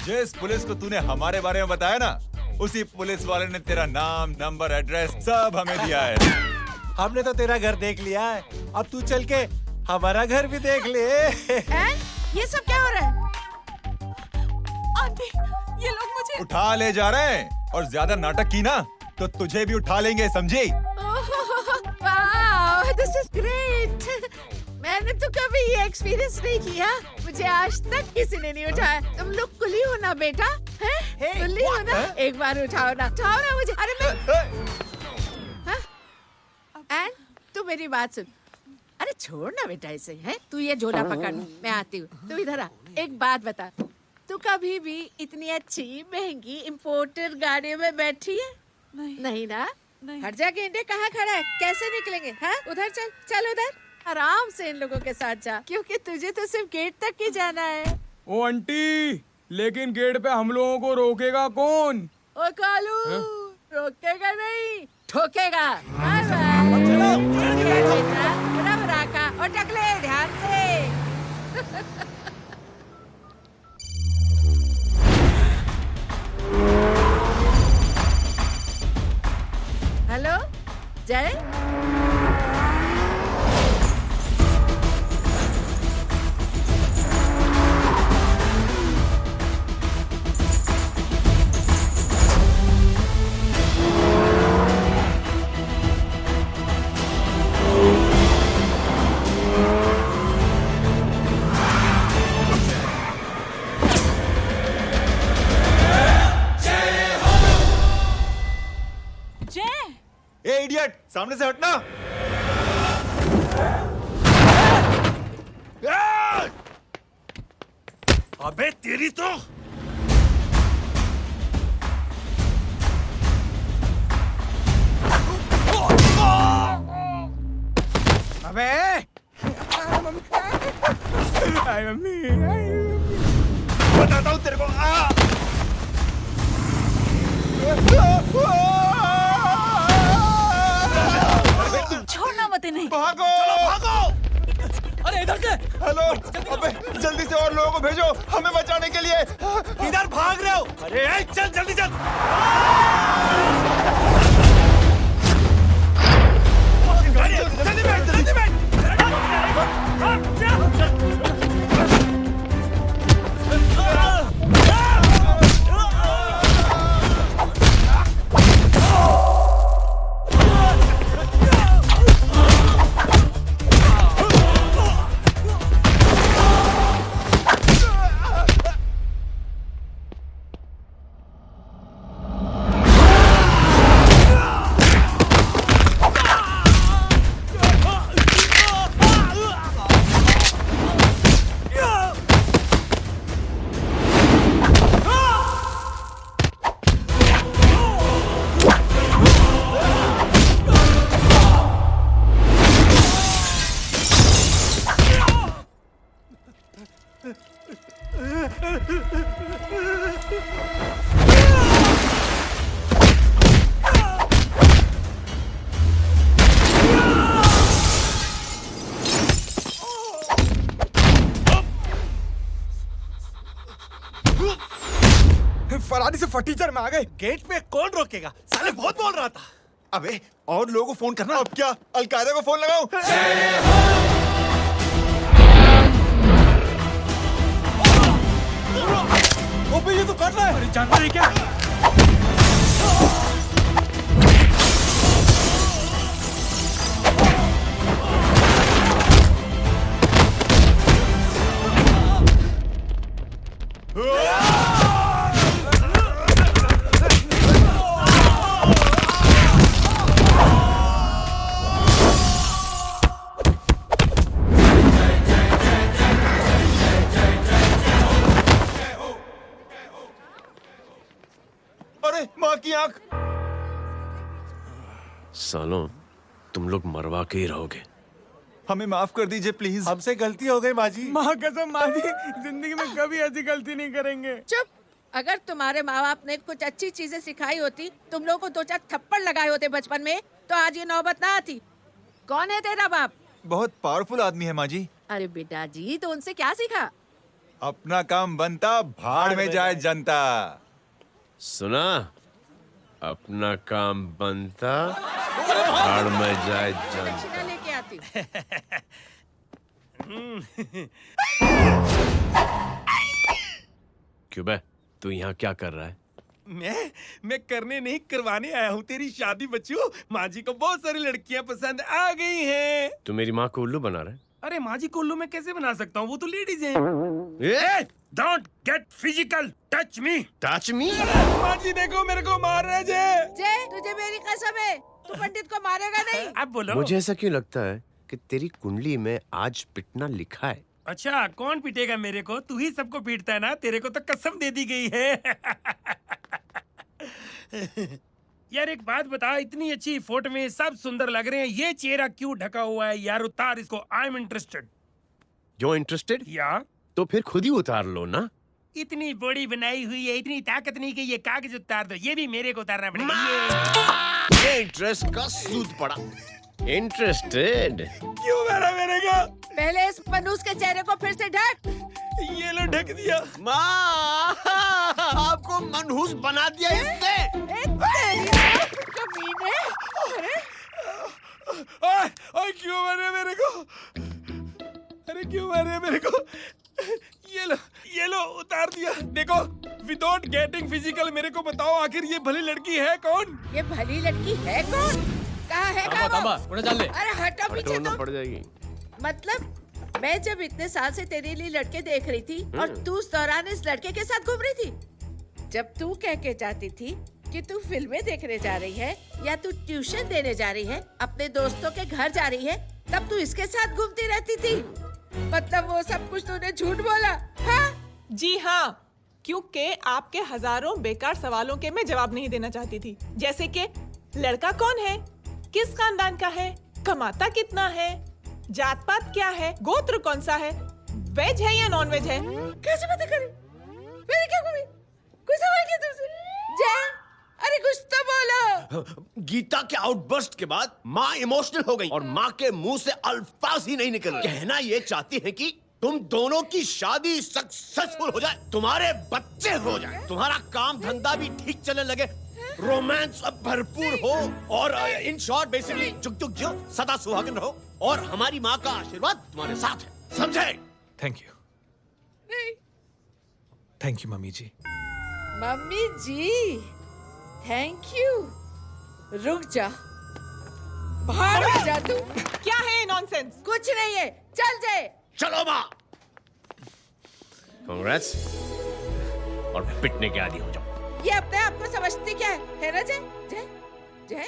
जिस पुलिस को तूने हमारे बारे में बताया ना, उसी पुलिस वाले ने तेरा नाम, नंबर, एड्रेस सब हमें दिया है। हमने तो तेरा घर देख लिया है, अब तू चल के हमारा घर भी देख ले। ये सब क्या हो रहा है? आंटी, ये लोग मुझे उठा ले जा रहे हैं, और ज्यादा नाटक की ना तो तुझे भी उठा लेंगे, समझी? वाह, दिस इज ग्रेट। मैंने तो कभी ये एक्सपीरियंस नहीं किया, मुझे आज तक किसी ने नहीं उठाया। तुम लोग कुली हो ना बेटा, हैं? कुली हो ना? एक बार उठाओ ना मुझे। अरे मैं एंड तू मेरी बात सुन। अरे छोड़ ना बेटा इसे, हैं? तू ये झोला पकड़, मैं आती हूँ। तू इधर आ, एक बात बता, तू कभी भी इतनी अच्छी महंगी इम्पोर्टेड गाड़ी में बैठी है? नहीं ना? हट जा गेंडे, कहाँ खड़ा है? कैसे निकलेंगे? हाँ, उधर चल, चल उधर। आराम से इन लोगों के साथ जा, क्योंकि तुझे तो सिर्फ गेट तक ही जाना है। ओ आंटी, लेकिन गेट पे हम लोगों को रोकेगा कौन? ओ कालू, रोकेगा नहीं, ठोकेगा। का और टकले ध्यान से। हेलो जय, ए इडियट, सामने से हटना। अबे तेरी तो अबे आई मम्मी, बताता हूँ तेरे को। छोड़ना मत नहीं। भागो, चलो भागो। अरे इधर से। हेलो, अबे जल्दी से और लोगों को भेजो हमें बचाने के लिए। इधर भाग रहे हो? अरे चल जल्दी चल। जल्दी बैठ, जल्दी बैठ। फरारी से फटीचर में आ गए। गेट पे कौन रोकेगा? साले बहुत बोल रहा था। अबे और लोगों को फोन करना। अब क्या अलकायदा को फोन लगाऊं? अबे ये तो कर रहा है। अरे जानवर है क्या? अरे माँ की आंख। सालों, तुम लोग मरवा के ही रहोगे। हमें माफ कर दीजिए प्लीज। हमसे गलती हो गई माजी। माँ कसम माँ जी, जिंदगी में कभी ऐसी गलती नहीं करेंगे। चुप। अगर तुम्हारे माँ बाप ने कुछ अच्छी चीजें सिखाई होती, तुम लोगों को 2-4 थप्पड़ लगाए होते बचपन में, तो आज ये नौबत ना आती। कौन है तेरा बाप? बहुत पावरफुल आदमी है माँ जी। अरे बेटा जी, तो उनसे क्या सीखा? अपना काम बनता, भाड़ में जाए जनता। सुना? अपना काम बनता, भाड़ में जाए जनता। दक्षिणा लेके आती हूँ। क्यों बे? तू यहाँ क्या कर रहा है? मैं करने नहीं करवाने आया हूँ तेरी शादी बच्चू। माँ जी को बहुत सारी लड़कियाँ पसंद आ गई हैं। तू मेरी माँ को उल्लू बना रहा है? अरे माँ जी को उल्लू मैं कैसे बना सकता हूँ, वो तो लेडीज हैं। Don't get physical, touch me. Touch me? माँ जी देखो मेरे को मार रहे जय। जय, तुझे मेरी कसम है, तू पंडित को मारेगा नहीं। अब बोलो। मुझे ऐसा क्यों लगता है कि तेरी कुंडली में आज पिटना लिखा है? अच्छा, कौन पीटेगा मेरे को? तू ही सबको पीटता है ना, तेरे को तो कसम दे दी गई है। यार एक बात बता, इतनी अच्छी फोटो में सब सुंदर लग रहे हैं, ये चेहरा क्यों ढका हुआ है? यार उतार इसको, I am interested. You're interested? या तो फिर खुद ही उतार लो ना। इतनी बॉडी बनाई हुई है, इतनी ताकत नहीं कि ये कागज उतार दो, ये भी मेरे को उतारना पड़ेगा। ये इंटरेस्ट का सूद पड़ा। इंटरेस्टेड? क्यों मारा मेरे को? पहले इस मनूस के चेहरे को फिर से ढक। ये लो ढक दिया। माँ, आपको मनहूस बना दिया इसने। कमीने। अरे ओए क्यों मारे मेरे को? अरे क्यों मारे मेरे को? ये लो उतार दिया। देखो, विदाउट गेटिंग फिजिकल मेरे को बताओ, आखिर ये भली लड़की है कौन? ये भली लड़की है कौन? कहाँ है अरे हटो पीछे तो। पड़ जाएगी। मतलब मैं जब इतने साल से तेरे लिए लड़के देख रही थी और तू उस दौरान इस लड़के के साथ घूम रही थी। जब तू कह के जाती थी कि तू फिल्में देखने जा रही है या तू ट्यूशन देने जा रही है, अपने दोस्तों के घर जा रही है, तब तू इसके साथ घूमती रहती थी। मतलब वो सब कुछ तूने झूठ बोला? हाँ? जी हाँ, क्योंकि आपके हजारों बेकार सवालों के मैं जवाब नहीं देना चाहती थी। जैसे कि लड़का कौन है, किस खानदान का है, कमाता कितना है, जात पात क्या है, गोत्र कौन सा है, वेज है या नॉन वेज है। कैसे पता करी? मैंने क्या करी? कोई सवाल किया तुमसे? जय, अरे कुछ तो बोलो। गीता के आउटबर्स्ट के बाद माँ इमोशनल हो गई और माँ के मुंह से अल्फाज ही नहीं निकल रहे। कहना ये चाहती है कि तुम दोनों की शादी सक्सेसफुल हो जाए, तुम्हारे बच्चे हो जाए, तुम्हारा काम धंधा भी ठीक चलने लगे, रोमांस अब भरपूर हो और इन शॉर्ट बेसिकली जुग जुग जियो, सदा सुहागन रहो और हमारी माँ का आशीर्वाद तुम्हारे साथ है। समझे? Thank you. Thank you mummy ji. Mummy ji, thank you. रुक जा, बाहर आ जा तू। क्या है नॉनसेंस? कुछ नहीं है, चल जाए। चलो माँ। कांग्रेस। और पिटने के आदी हो जाओ। ये अपने आप को समझती क्या है ना जय? जय जय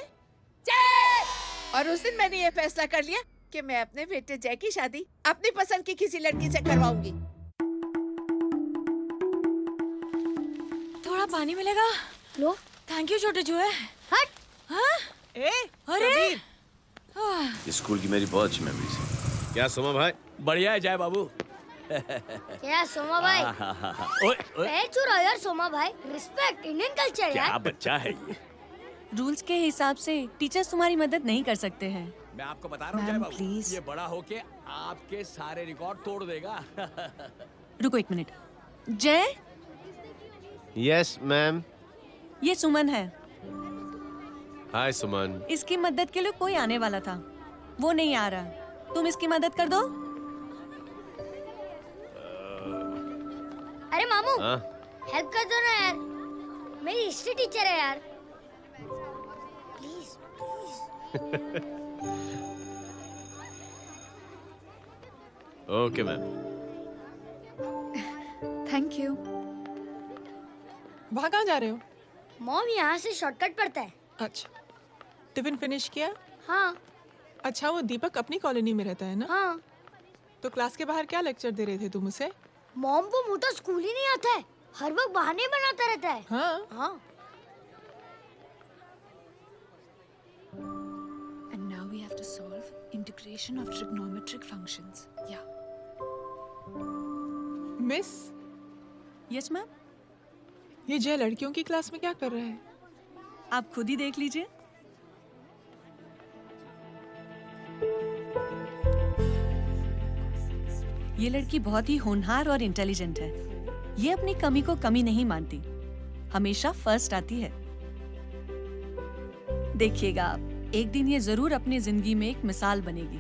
जय। और उस दिन मैंने ये फैसला कर लिया कि मैं अपने बेटे जय की शादी अपनी पसंद की किसी लड़की से करवाऊंगी। थोड़ा पानी मिलेगा? लो। थैंक यू छोटे जुए। हट। हाँ? अरे स्कूल की मेरी बहुत अच्छी मेमोरीज है। क्या सोमा भाई? बढ़िया है जय बाबू। क्या सोमा भाई? पैर छुरा यार सोमा भाई, रिस्पेक्ट, इंडियन कल्चर यार। क्या बच्चा है ये? रूल्स के हिसाब से टीचर्स तुम्हारी मदद नहीं कर सकते हैं। मैं आपको बता रहा हूँ जय बाबू, ये बड़ा होके आपके सारे रिकॉर्ड तोड़ देगा। रुको एक मिनट। जय। Yes ma'am. ये सुमन है। हाय सुमन। इसकी मदद के लिए कोई आने वाला था, वो नहीं आ रहा। तुम इसकी मदद कर दो। अरे मामू, हेल्प कर दो ना यार, मेरी हिस्ट्री टीचर है यार। Please please. Okay ma'am. Thank you. वहाँ कहाँ जा रहे हो? मॉम यहाँ से शॉर्टकट पड़ता है। अच्छा, टिफिन फिनिश किया? हाँ। अच्छा, वो दीपक अपनी कॉलोनी में रहता है ना? हाँ। तो क्लास के बाहर क्या लेक्चर दे रहे थे तुम उसे? मॉम को मोटा स्कूल ही नहीं आता है, हर वक्त बहाने बनाता रहता है। हाँ। हाँ। And now we have to solve integration of trigonometric functions. Yeah. Miss. Yes ma'am. ये जय लड़कियों की क्लास में क्या कर रहा है? आप खुद ही देख लीजिए। ये लड़की बहुत ही होनहार और इंटेलिजेंट है। ये अपनी कमी को कमी नहीं मानती, हमेशा फर्स्ट आती है। देखिएगा आप, एक दिन ये जरूर अपनी जिंदगी में एक मिसाल बनेगी।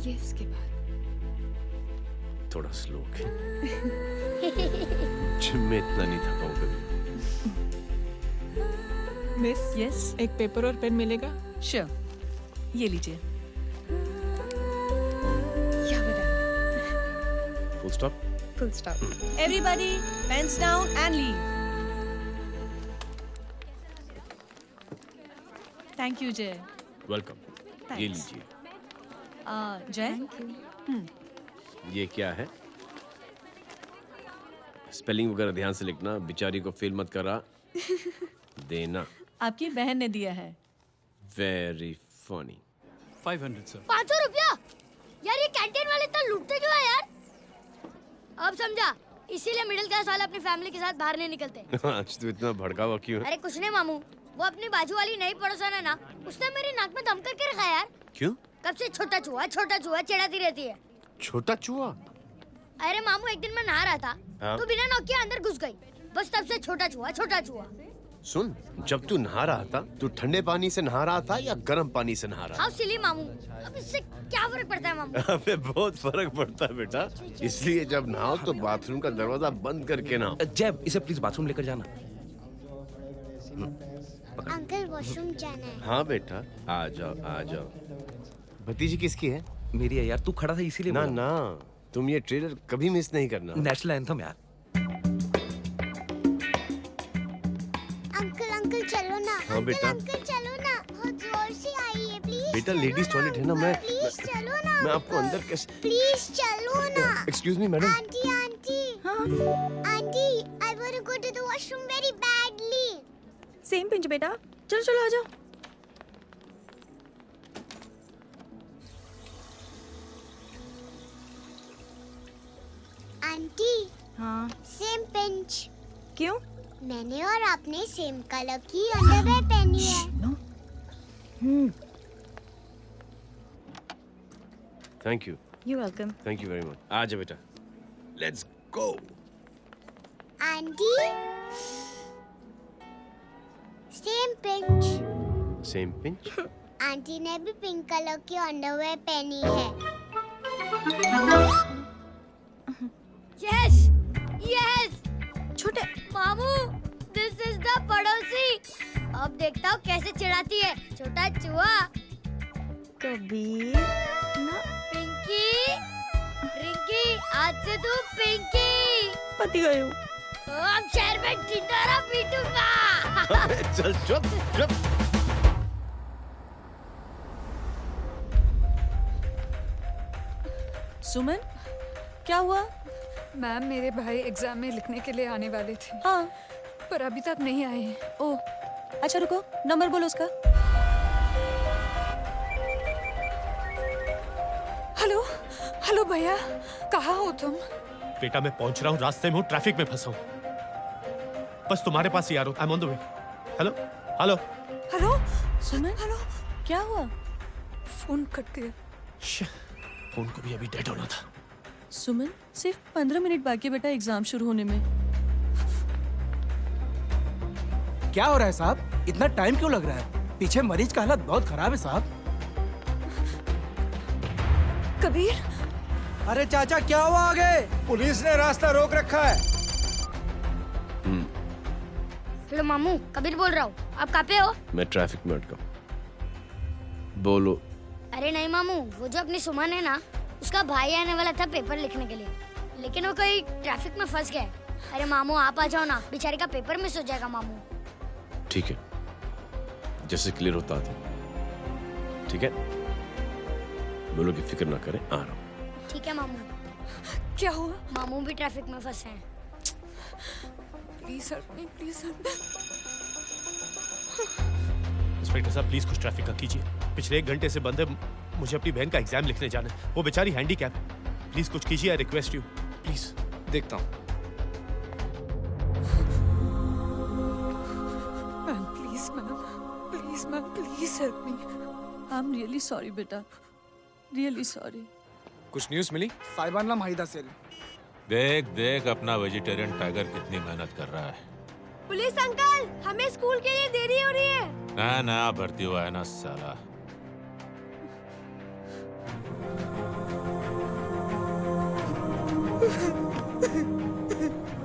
ये उसके बाद थोड़ा स्लो जिम में इतना नहीं थका हूं कभी। मिस, यस, एक पेपर और पेन मिलेगा? श्योर, ये लीजिए। Full stop. Full stop. Everybody, pens down and leave. Thank you, Jay. Welcome. ये लीजिए। Jay? ये क्या है? स्पेलिंग वगैरह ध्यान से लिखना, बेचारी को फेल मत करा देना। आपकी बहन ने दिया है। Very funny. 500 सर। 500 रुपया? यार ये कैंटीन वाले इतना लूटते क्यों है यार? अब समझा, इसीलिए मिडिल क्लास वाले अपनी फैमिली के साथ बाहर नहीं निकलते। आज तो इतना भड़का हुआ क्यों है? अरे कुछ नहीं मामू, वो अपनी बाजू वाली नई पड़ोसन है ना, उसने मेरी नाक में दम करके रखा है यार। क्यों? कब से छोटा चूहा चिढ़ाती रहती है। छोटा चूहा? अरे मामू, एक दिन मैं नहा रहा था, हाँ? तो बिना नॉक के अंदर घुस गई, बस तब से छोटा चूहा। सुन, जब तू नहा रहा था, तू ठंडे पानी से नहा रहा था या गर्म पानी से नहा रहा था? हाउ सिली मामू, अब इससे क्या फर्क पड़ता है मामू? अबे बहुत फर्क पड़ता है बेटा, इसलिए जब नहाओ तो बाथरूम का दरवाजा बंद करके नहाओ। जैब, इसे प्लीज बाथरूम लेकर जाना। अंकल वॉशरूम जाना है। हाँ बेटा, आ जाओ। भतीजी किसकी है? मेरी है यार, तू खड़ा था इसीलिए ना बोला। ना, तुम ये ट्रेलर कभी मिस नहीं करना। नेशनल एंथम यार। अंकल चलो ना। हाँ बेटा। अंकल चलो ना, बहुत जोर से आई है, प्लीज। बेटा लेडीज टॉयलेट है ना, प्लीज चलो ना। मैं आपको अंदर कैसे? प्लीज चलो ना। Excuse me madam. Aunty, I want to go to the washroom very badly. Same pinch बेटा, चलो आ जाओ। आंटी, हाँ, सेम पिंच। क्यों? मैंने और आपने सेम कलर की अंडरवेयर पहनी है। Thank you. You welcome. Thank you very much. आ जा बेटा, let's go. Aunty, same pinch. Same pinch? Aunty ने भी पिंक कलर की अंडरवेयर पहनी है। यस छोटे मामू, दिस इज द पड़ोसी। अब देखता हूँ कैसे चिढ़ाती है छोटा चूहा। कबीर ना। पिंकी, रिंकी, आज से तू पिंकी। पति गई हूँ। अब शहर में ढिंढोरा पीटूंगा। चल चुप। सुमन, क्या हुआ? मैम, मेरे भाई एग्जाम में लिखने के लिए आने वाले थे। हाँ, पर अभी तक नहीं आए हैं। ओह, अच्छा रुको, नंबर बोलो उसका। हेलो भैया, कहाँ हो तुम? बेटा मैं पहुंच रहा हूँ, रास्ते में हूँ, ट्रैफिक में फंसा हूँ, बस तुम्हारे पास ही आ रहा हूँ। I am on the way. Hello. Suman, क्या हुआ? फोन कट गया। फोन को भी अभी डेड होना था। सुमन, सिर्फ 15 मिनट बाकी बेटा एग्जाम शुरू होने में। क्या हो रहा है साहब? इतना टाइम क्यों लग रहा है? पीछे मरीज का हालत बहुत खराब है साहब। कबीर। अरे चाचा, क्या हुआ आगे? पुलिस ने रास्ता रोक रखा है। हेलो मामू, कबीर बोल रहा हूँ। आप कहाँ पे हो? मैं ट्रैफिक में अटका। बोलो। अरे नहीं मामू, वो जो अपनी सुमन है ना, उसका भाई आने वाला था पेपर लिखने के लिए, लेकिन वो कहीं ट्रैफिक में फंस गया। अरे मामू आप आ जाओ ना, बेचारे का पेपर मिस हो जाएगा मामू। ठीक है, जैसे क्लियर होता था। ठीक है, बोलो कि फिक्र ना करें, आ रहा हूँ। ठीक है मामू। क्या हुआ? मामू भी ट्रैफिक में फंसे हैं। Please help me, please help me. Inspector साहब प्लीज कुछ ट्रैफिक का कीजिए। पिछले 1 घंटे से बंद है, मुझे अपनी बहन का एग्जाम लिखने जाना है। वो बेचारी हैंडीकैप है। प्लीज कुछ कीजिए, आई रिक्वेस्ट यू प्लीज। देखता हूँ। Ma'am, please help me. I am really sorry बेटा, रियली सॉरी। कुछ न्यूज़ मिली? साहिबाना माहिदा सेल। देख देख अपना वेजिटेरियन टाइगर कितनी मेहनत कर रहा है। पुलिस अंकल, हमें स्कूल के लिए देरी हो रही है। ना भर्ती हुआ है ना साला।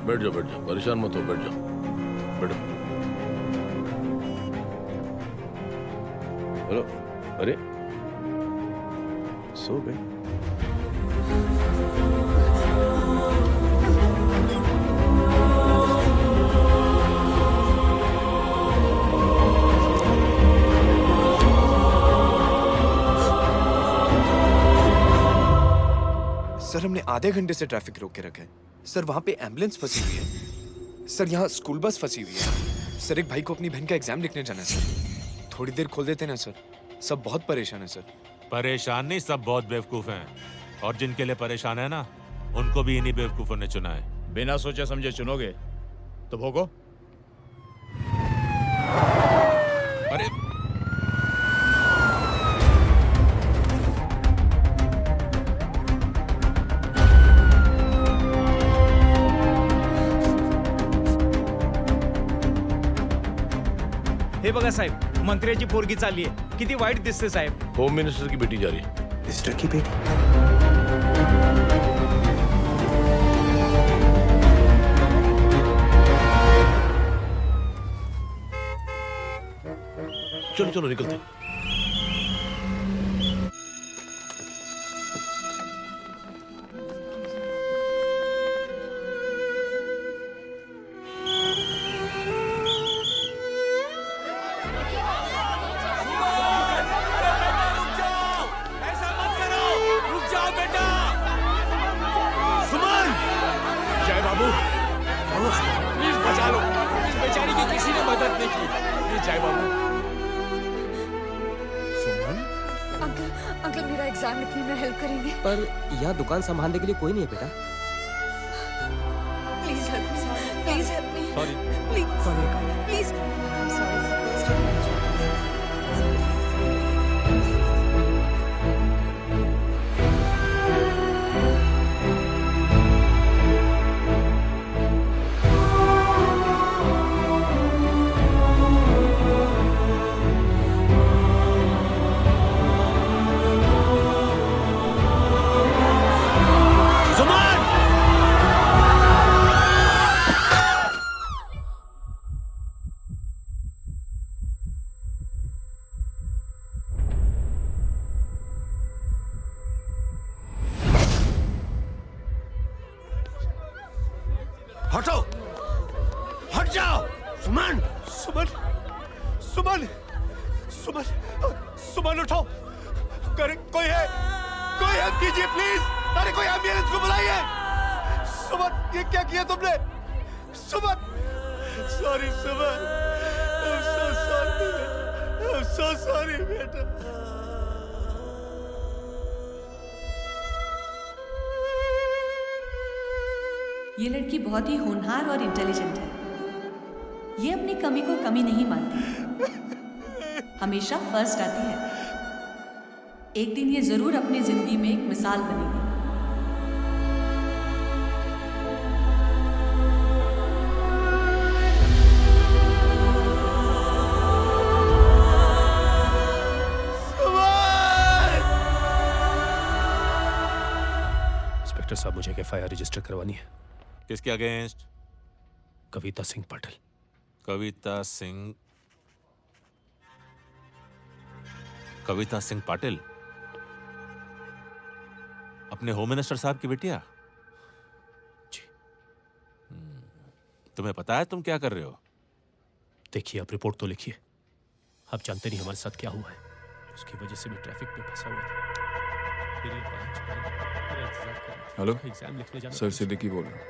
बैठ जाओ परेशान मत हो, बैठ जाओ बैठो। हेलो, अरे सो गए? सर हमने आधे घंटे से ट्रैफिक रोक के रखा है। सर वहाँ पे एम्बुलेंस फंसी हुई है। सर यहाँ स्कूल बस फंसी हुई है। सर एक भाई को अपनी बहन का एग्जाम लिखने जाना है सर। थोड़ी देर खोल देते ना सर। सब बहुत परेशान है सर। परेशान नहीं, सब बहुत बेवकूफ हैं। और जिनके लिए परेशान है ना, उनको भी इन्हीं बेवकूफों ने चुना है। बिना सोचे समझे चुनोगे तो भोगो। अरे हे बघा साहेब, मंत्र्याची पोरगी चालली आहे. किती वाईट दिसते साहेब. होम मिनिस्टर की बेटी जा रही है। मिनिस्टर की बेटी? चलो चलो निकलते हैं। पर यहाँ दुकान संभालने के लिए कोई नहीं है बेटा। Please help me, please help me. Sorry, please please. हटो, हट जाओ। सुमन, सुमन, सुमन, सुमन, सुमन उठो। कोई है, कोई हेल्प कीजिए प्लीज। अरे कोई एम्बुलेंस को बुलाइए। सुमन, ये क्या किया तुमने? Suman, sorry Suman, I'm so sorry, I'm so sorry बेटा। ये लड़की बहुत ही होनहार और इंटेलिजेंट है। ये अपनी कमी को कमी नहीं मानती, हमेशा फर्स्ट आती है। एक दिन ये जरूर अपनी जिंदगी में एक मिसाल बनेगी। इंस्पेक्टर साहब, मुझे एक FIR रजिस्टर करवानी है। किसके अगेंस्ट? कविता सिंह पाटिल। कविता सिंह पाटिल अपने होम मिनिस्टर साहब की बेटिया? जी। तुम्हें पता है तुम क्या कर रहे हो? देखिए, आप रिपोर्ट तो लिखिए। आप जानते नहीं हमारे साथ क्या हुआ है। उसकी वजह से मैं ट्रैफिक में फंसा हुआ था। हेलो एग्जाम लिखने जाना। सर सिद्दीकी बोल रहा हूँ।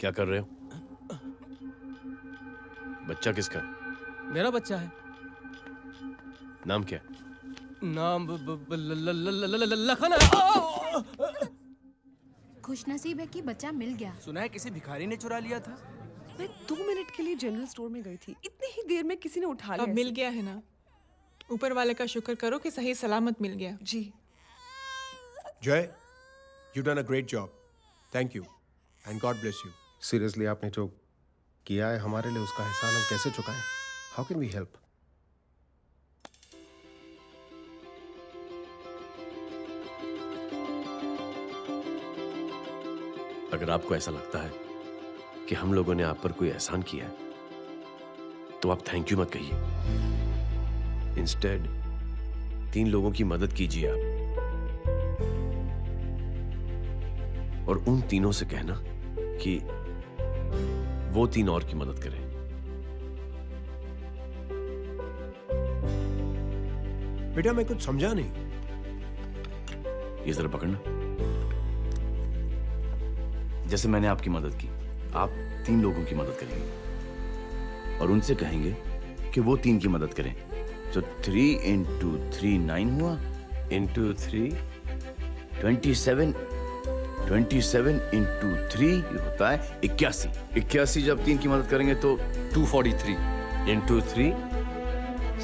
क्या कर रहे हो? बच्चा किसका है? मेरा बच्चा है। नाम क्या? नाम लखन है। खुशनसीब है कि बच्चा मिल गया। सुना है किसी भिखारी ने चुरा लिया था। मैं 2 मिनट के लिए जनरल स्टोर में गई थी, इतनी ही देर में किसी ने उठा लिया। अब मिल गया है ना, ऊपर वाले का शुक्र करो कि सही सलामत मिल गया। जी जय, you done a great job, thank you and God bless you. Seriously आपने जो किया है हमारे लिए, उसका एहसान हम कैसे चुकाएं? How can we help? अगर आपको ऐसा लगता है कि हम लोगों ने आप पर कोई एहसान किया है, तो आप थैंक यू मत कहिए। इंस्टेड 3 लोगों की मदद कीजिए आप, और उन तीनों से कहना कि वो 3 और की मदद करें। बेटा मैं कुछ समझा नहीं। ये जरा पकड़ना। जैसे मैंने आपकी मदद की, आप 3 लोगों की मदद करेंगे और उनसे कहेंगे कि वो 3 की मदद करें। तो 3 into 3 9 हुआ, into 3 27, 27 into 3 ये होता है 81। 81 जब 3 की मदद करेंगे तो 243 into 3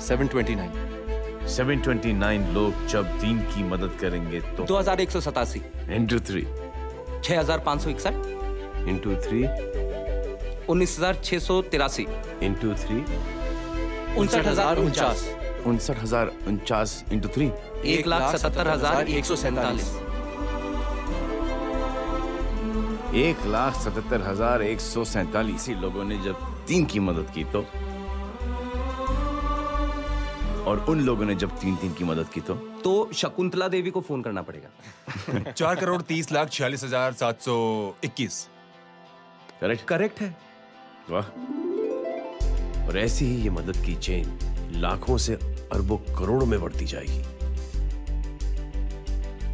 729। 729 लोग जब 3 की मदद करेंगे तो 2187 into 3 6561 into 3 19683 into 3 59049 59049 into 3 1,77,147 1,77,147 लोगों ने जब 3 की मदद की तो, और उन लोगों ने जब 3 की मदद की तो शकुंतला देवी को फोन करना पड़ेगा। 4,30,46,721। करेक्ट है। वाह। और ऐसी ही ये मदद की चेन लाखों से अरबों करोड़ों में बढ़ती जाएगी।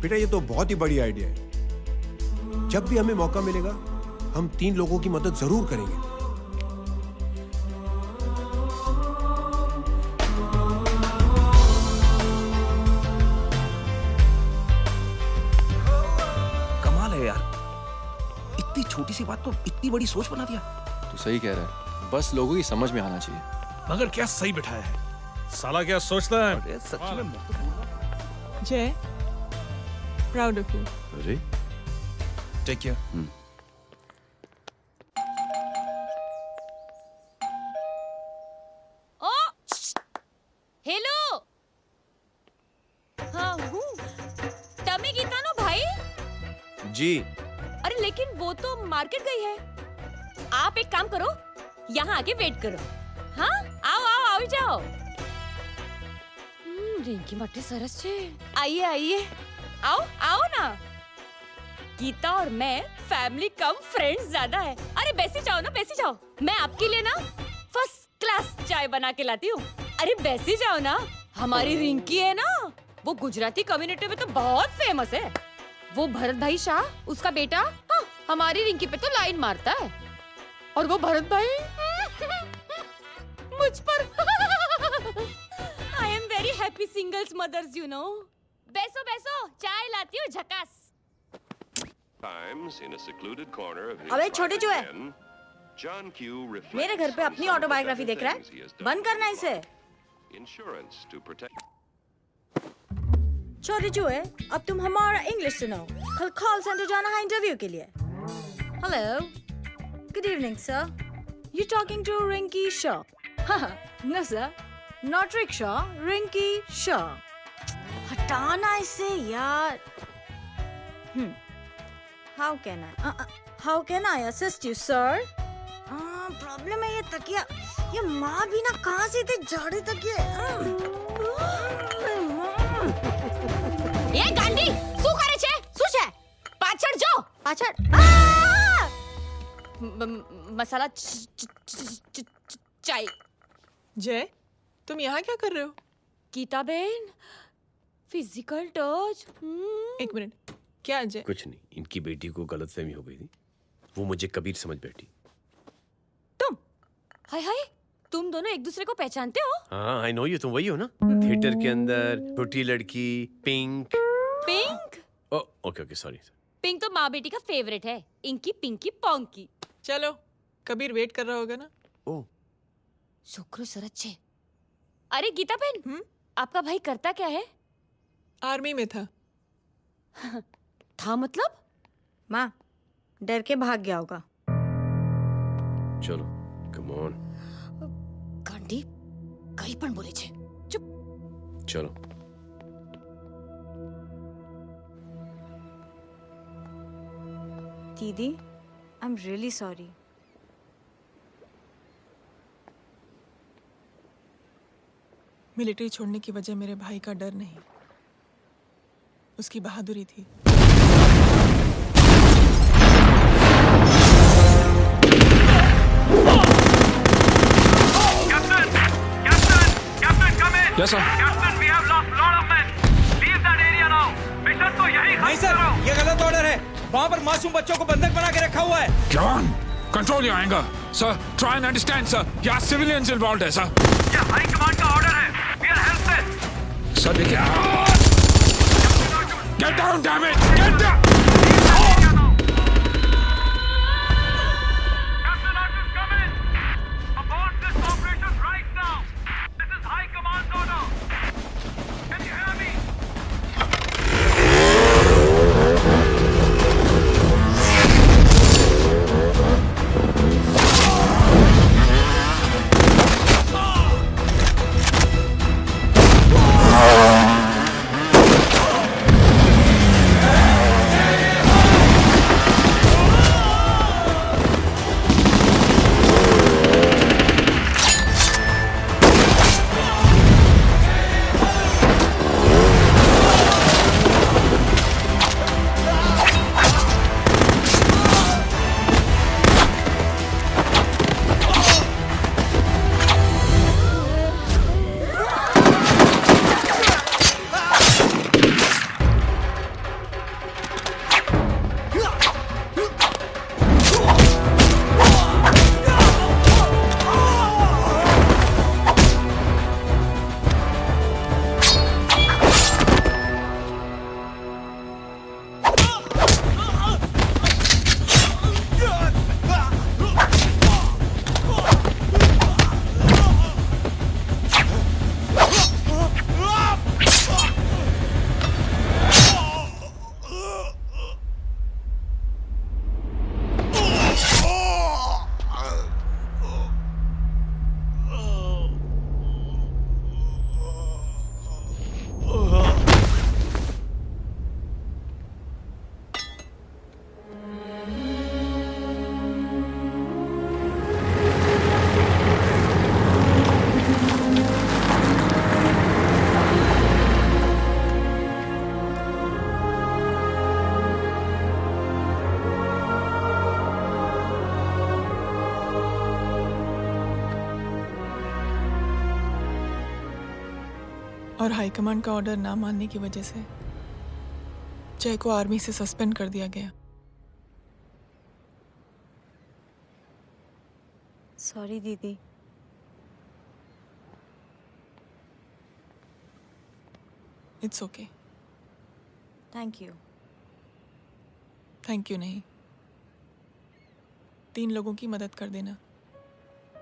बेटा ये तो बहुत ही बड़ी आइडिया है। जब भी हमें मौका मिलेगा हम 3 लोगों की मदद जरूर करेंगे। कमाल है यार, इतनी छोटी सी बात को इतनी बड़ी सोच बना दिया। तू सही कह रहा है, बस लोगों की समझ में आना चाहिए। मगर क्या सही बिठाया है, साला क्या सोचता है। सच में जय, प्राउड ऑफ यू। अरे टेक केयर। ओ हेलो, हाँ हूँ तमे गीता नो भाई जी। अरे लेकिन वो तो मार्केट गई है। आप एक काम करो, यहाँ आके वेट करो। हाँ आओ आओ आओ जाओ। रिंकी માટે સરસ છે। आइए आइए, आओ आओ ना। गीता और मैं फैमिली कम फ्रेंड्स ज्यादा है। अरे बैसी जाओ ना, बैसी जाओ। मैं आपके लिए ना फर्स्ट क्लास चाय बना के लाती हूँ। अरे बैसी जाओ ना। हमारी रिंकी है ना, वो गुजराती कम्युनिटी में तो बहुत फेमस है। वो भरत भाई शाह, उसका बेटा, हाँ, हमारी रिंकी पे तो लाइन मारता है। और वो भरत भाई मुझ पर I am very happy singles mothers you know. बैसो बैसो, चाय लाती हूँ झकास। अबे छोटे जो है, मेरे घर पे अपनी ऑटोबायोग्राफी देख रहा है, बंद करना इसे। छोटे जो है, अब तुम हमारा इंग्लिश सुनो। कल कॉल सेंटर जाना है इंटरव्यू के लिए। Hello, good evening sir, you talking to Rinki Shaw? No sir, not rickshaw, Rinki Shaw. हटाना इसे यार। How can I assist you, sir? Problem है ये तकिया, ये माँ भी ना कहाँ से थे झाड़े तकिए। ये गांडी, શું કરે છે? શું છે? પાછળ જો, પાછળ। मसाला चाय। जय, तुम यहाँ क्या कर रहे हो? गीता बहन, फिजिकल टच। एक मिनट, क्या जय? कुछ नहीं, इनकी बेटी को गलतफहमी हो गई थी वो मुझे कबीर समझ बैठी। हाय हाय, तुम दोनों एक दूसरे को पहचानते हो? हाँ, आई नो यू, तुम वही हो ना? थिएटर के अंदर छोटी लड़की pink. Pink? Okay okay, sorry. Pink तो माँ बेटी का फेवरेट है, इंकी पिंकी पोंकी। चलो, कबीर वेट कर रहा होगा ना? ओ, शुक्र सरच्चे। अरे गीता बहन, आपका भाई करता क्या है? आर्मी में था। था मतलब? माँ, डर के भाग गया होगा। चलो, कम ऑन। गांडी, कहीं पण बोले छे। चुप। चलो। दीदी, I am really sorry. Military छोड़ने की वजह मेरे भाई का डर नहीं, उसकी बहादुरी थी। Yes, sir. Captain, we have lost lot of men. Leave that area now. Mission तो यही नहीं सर, ये गलत ऑर्डर है। वहाँ पर मासूम बच्चों को बंधक बना के रखा हुआ है। John, control your anger. Sir, try and understand, sir. यहाँ civilians involved है, sir. ये हाई कमांड का ऑर्डर है। We are helpless. Sir, देखिए। Get down, damn it! Get down! Captain Arthur, come in. Abort this operation right now. This is high command order. Can you hear me? और high command का order ना मानने की वजह से जय को आर्मी से सस्पेंड कर दिया गया। सॉरी दीदी। It's okay. Thank you. Thank you नहीं, 3 लोगों की मदद कर देना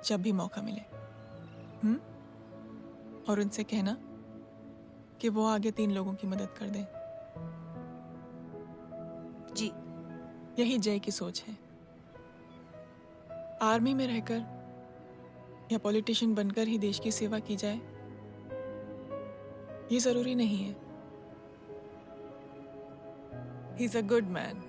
जब भी मौका मिले। और उनसे कहना कि वो आगे 3 लोगों की मदद कर दें। जी। यही जय की सोच है। आर्मी में रहकर या पॉलिटिशियन बनकर ही देश की सेवा की जाए, ये जरूरी नहीं है। He is a good man.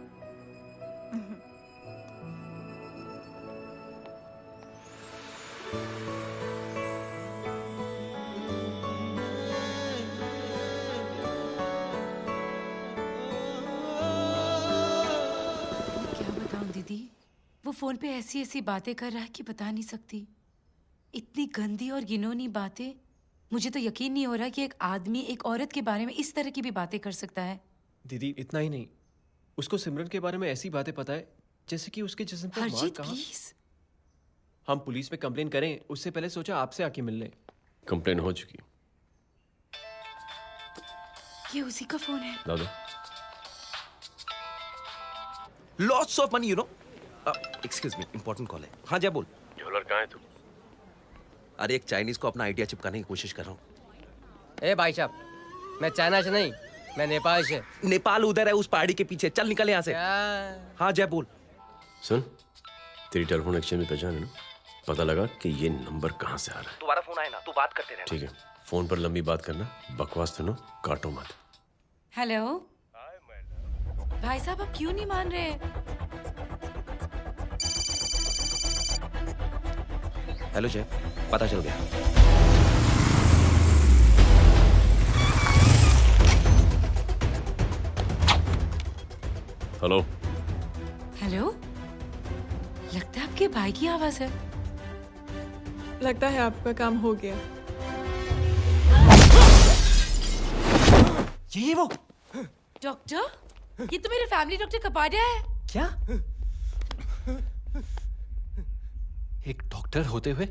दीदी, वो फोन पे ऐसी ऐसी बातें कर रहा है कि बता नहीं सकती। इतनी गंदी और घिनौनी बातें। मुझे तो यकीन नहीं हो रहा कि एक आदमी एक औरत के बारे में इस तरह की भी बातें कर सकता है। दीदी, इतना ही नहीं, उसको सिमरन के बारे में ऐसी बातें पता है जैसे कि उसके जिस्म पे मार हरजीत कहाँ? प्लीज। हम पुलिस में कंप्लेन करें उससे पहले सोचा आपसे आके मिल लें। कंप्लेन हो चुकी। ये उसी का फोन है। दादा lots of money you know. Excuse me, important call है। हाँ जय बोल। ज्वेलर कहाँ है तू? अरे एक चाइनीज को अपना आइडिया चिपकाने की कोशिश कर रहा हूँ। ए भाई साहब, मैं चाइना से नहीं, मैं नेपाल से। नेपाल उधर है उस पहाड़ी के पीछे, चल निकल यहाँ से। हाँ जय बोल। सुन, तेरी टेलीफोन एक्सचेंज में पहचान है ना? पता लगा कि ये नंबर कहाँ से आ रहा है। दोबारा फोन आए ना तू बात करते रहना। ठीक है, फोन पर लंबी बात करना, बकवास सुनो, काटो मत। हेलो भाई साहब, आप क्यों नहीं मान रहे? हेलो जय, पता चल गया। हेलो हेलो, लगता है आपके भाई की आवाज है। लगता है आपका काम हो गया। ये वो डॉक्टर, ये तो मेरे फैमिली डॉक्टर कपाडिया है। क्या? एक डॉक्टर होते हुए?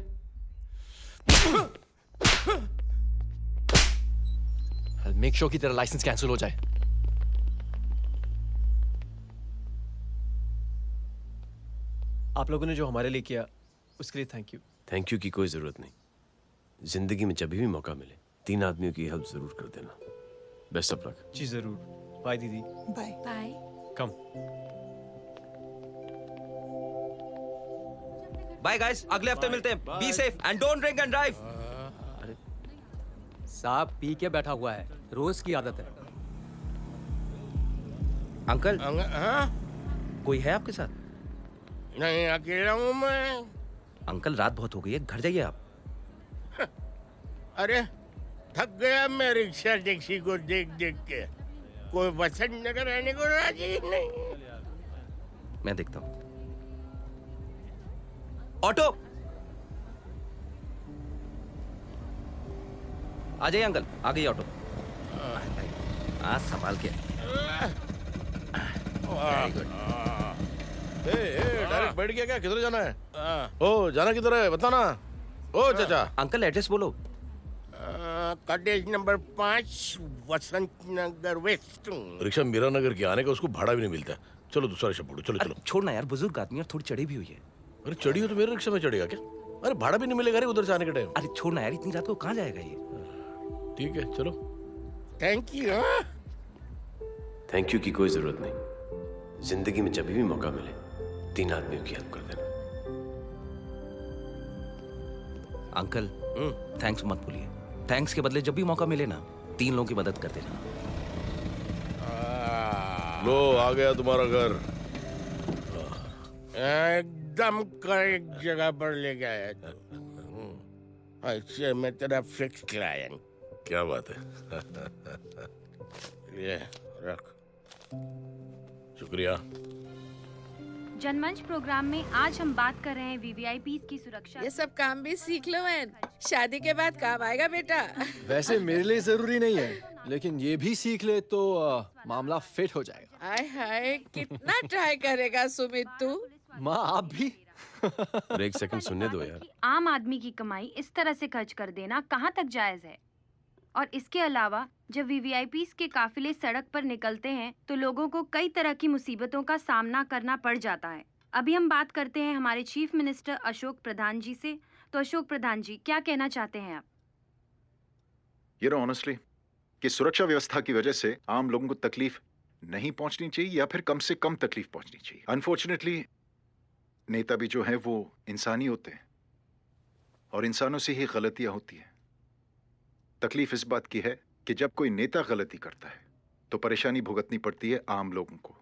मेक श्योर कि तेरा लाइसेंस कैंसिल हो जाए। आप लोगों ने जो हमारे लिए किया उसके लिए थैंक यू। थैंक यू की कोई जरूरत नहीं। जिंदगी में जब भी मौका मिले 3 आदमियों की हेल्प जरूर कर देना। Best of luck. जी जरूर। बाय दीदी। Bye bye. Come. Bye guys, अगले हफ्ते मिलते हैं। Be safe and don't drink and drive. साहब पी के बैठा हुआ है, रोज की आदत है। अंकल हाँ? कोई है आपके साथ? नहीं, अकेला हूँ मैं। अंकल रात बहुत हो गई है, घर जाइए आप। अरे थक गया मैं रिक्शा टैक्सी को देख देख के। कोई वसंत नगर रहने को राजी नहीं। मैं देखता हूँ। ऑटो आ जाइए अंकल, आ गई ऑटो। आज संभाल के। Very good. डायरेक्ट बैठ गया क्या? किधर जाना है? ओ जाना किधर है बताना। ओ चाचा। अंकल एड्रेस बोलो। कॉटेज नंबर 5 वसंत नगर वेस्ट। रिक्शा मीरा नगर की आने का उसको भाड़ा भी नहीं मिलता। चलो दूसरा रिक्शा पकड़ो। चलो चलो। छोड़ना यार, बुजुर्ग आदमी और थोड़ी चढ़ी भी हुई है। अरे चढ़ी हो तो मेरे रिक्शा में चढ़ेगा क्या? अरे भाड़ा भी नहीं मिलेगा रे उधर से आने के टाइम। अरे छोड़ना यार, इतनी रात को कहाँ जाएगा ये? ठीक है चलो। Thank you. थैंक यू की कोई जरूरत नहीं। जिंदगी में जब भी मौका मिले 3 आदमियों की हेल्प कर देना। अंकल थैंक्स मत भूलिए। थैंक्स के बदले जब भी मौका मिले ना 3 लोगों की मदद कर देना। लो आ गया तुम्हारा घर। एकदम करेक्ट जगह पर ले गया तू। अच्छा मैं तेरा फिक्स क्लाइंट। क्या बात है। ये रख। शुक्रिया। जनमंच प्रोग्राम में आज हम बात कर रहे हैं वीवीआईपीज़ की सुरक्षा। ये सब काम भी सीख लो मैन, शादी के बाद काम आएगा बेटा। वैसे मेरे लिए जरूरी नहीं है, लेकिन ये भी सीख ले तो मामला फिट हो जाएगा। हाय हाय, कितना ट्राई करेगा सुमित तू? माँ आप भी। अरे एक सेकंड सुनने दो यार। आम आदमी की कमाई इस तरह से खर्च कर देना कहाँ तक जायज है? और इसके अलावा जब वीवीआईपीज़ के काफिले सड़क पर निकलते हैं तो लोगों को कई तरह की मुसीबतों का सामना करना पड़ जाता है। अभी हम बात करते हैं हमारे चीफ मिनिस्टर अशोक प्रधान जी से। तो अशोक प्रधान जी, क्या कहना चाहते हैं आप? ये ऑनेस्टली कि सुरक्षा व्यवस्था की वजह से आम लोगों को तकलीफ नहीं पहुंचनी चाहिए या फिर कम से कम तकलीफ पहुंचनी चाहिए। अनफॉर्चुनेटली नेता भी जो है वो इंसानी होते हैं और इंसानों से ही गलतियां होती हैं। तकलीफ इस बात की है कि जब कोई नेता गलती करता है तो परेशानी भुगतनी पड़ती है आम लोगों को।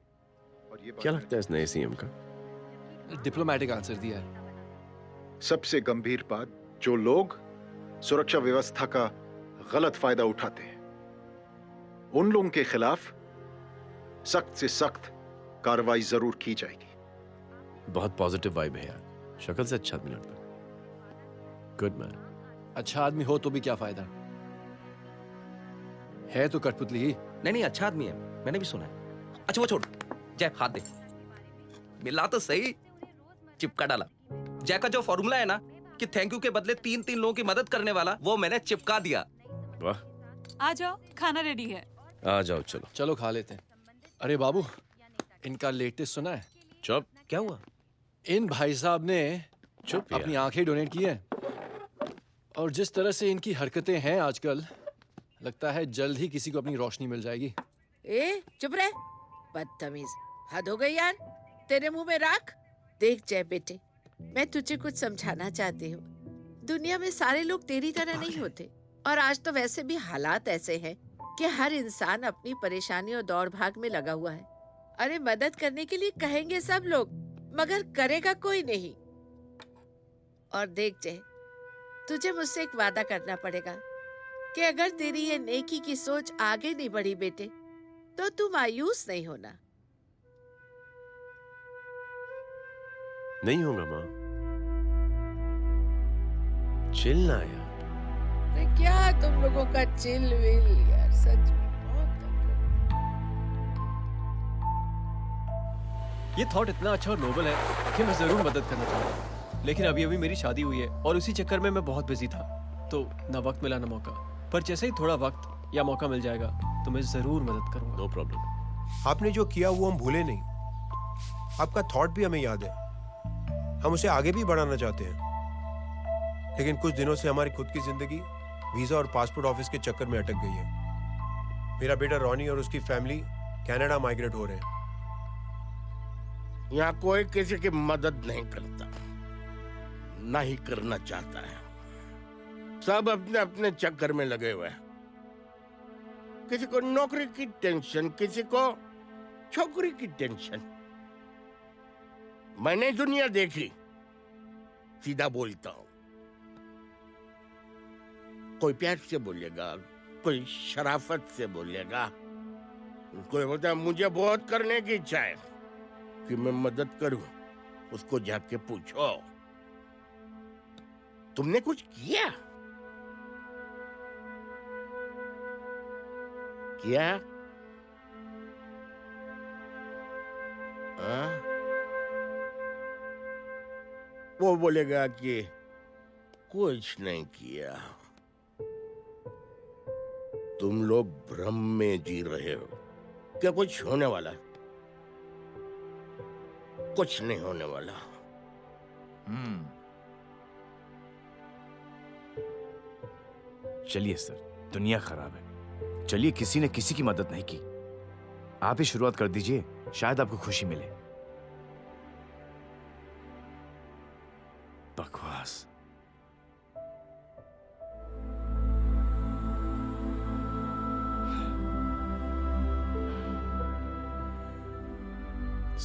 और ये क्या लगता है इस नए सीएम का? डिप्लोमेटिक आंसर दिया है। सबसे गंभीर बात, जो लोग सुरक्षा व्यवस्था का गलत फायदा उठाते हैं उन लोगों के खिलाफ सख्त से सख्त कार्रवाई जरूर की जाएगी। बहुत पॉजिटिव वाइब है यार। शक्ल से अच्छा आदमी लगता है। Good man. अच्छा आदमी हो तो भी क्या फायदा है तो कठपुतली ही। नहीं अच्छा आदमी है, मैंने भी सुना है। अच्छा वो छोड़, जय हाथ दे। मिला तो सही, चिपका डाला। जय का जो फॉर्मूला है ना कि थैंक यू के बदले 3-3 लोगों की मदद करने वाला, वो मैंने चिपका दिया। वाह, आ जाओ, खाना रेडी है। आ जाओ, चलो चलो खा लेते हैं। अरे बाबू, इनका लेटेस्ट सुना है? चुप। क्या हुआ? इन भाई साहब ने चुप अपनी आंखें डोनेट की है, और जिस तरह से इनकी हरकतें हैं आजकल, लगता है जल्द ही किसी को अपनी रोशनी मिल जाएगी। ए चुप रहे, बदतमीज, हद हो गई यार। तेरे मुंह में राख। देख जय बेटे, मैं तुझे कुछ समझाना चाहती हूँ। दुनिया में सारे लोग तेरी तरह नहीं होते, और आज तो वैसे भी हालात ऐसे हैं कि हर इंसान अपनी परेशानी और दौड़ भाग में लगा हुआ है। अरे मदद करने के लिए कहेंगे सब लोग, मगर करेगा कोई नहीं। और देख जय, तुझे मुझसे एक वादा करना पड़ेगा कि अगर तेरी ये नेकी की सोच आगे नहीं बढ़ी बेटे, तो तू मायूस नहीं होना। नहीं होगा माँ, चिल ना यार। अरे क्या तुम लोगों का चिल विल यार, सच में ये थॉट इतना अच्छा और नोबल है कि मैं जरूर मदद करना चाहूंगा, लेकिन अभी अभी मेरी शादी हुई है और उसी चक्कर में मैं बहुत बिजी था, तो ना वक्त मिला ना मौका। पर जैसे ही थोड़ा वक्त या मौका मिल जाएगा तो मैं जरूर मदद करूंगा। No problem. आपने जो किया वो हम भूले नहीं, आपका थॉट भी हमें याद है, हम उसे आगे भी बढ़ाना चाहते हैं। लेकिन कुछ दिनों से हमारी खुद की जिंदगी वीजा और पासपोर्ट ऑफिस के चक्कर में अटक गई है। मेरा बेटा रॉनी और उसकी फैमिली कनाडा माइग्रेट हो रहे हैं। यहाँ कोई किसी की मदद नहीं करता, ना ही करना चाहता है। सब अपने अपने चक्कर में लगे हुए हैं। किसी को नौकरी की टेंशन, किसी को छोकरी की टेंशन। मैंने दुनिया देखी, सीधा बोलता हूं। कोई प्यार से बोलेगा, कोई शराफत से बोलेगा, कोई बोलता है मुझे बहुत करने की इच्छा है कि मैं मदद करूं। उसको जाके पूछो, तुमने कुछ किया? किया? वो बोलेगा कि कुछ नहीं किया। तुम लोग भ्रम में जी रहे हो क्या कुछ होने वाला? कुछ नहीं होने वाला। चलिए सर, दुनिया खराब है। चलिए, किसी ने किसी की मदद नहीं की, आप ही शुरुआत कर दीजिए, शायद आपको खुशी मिले। बकवास।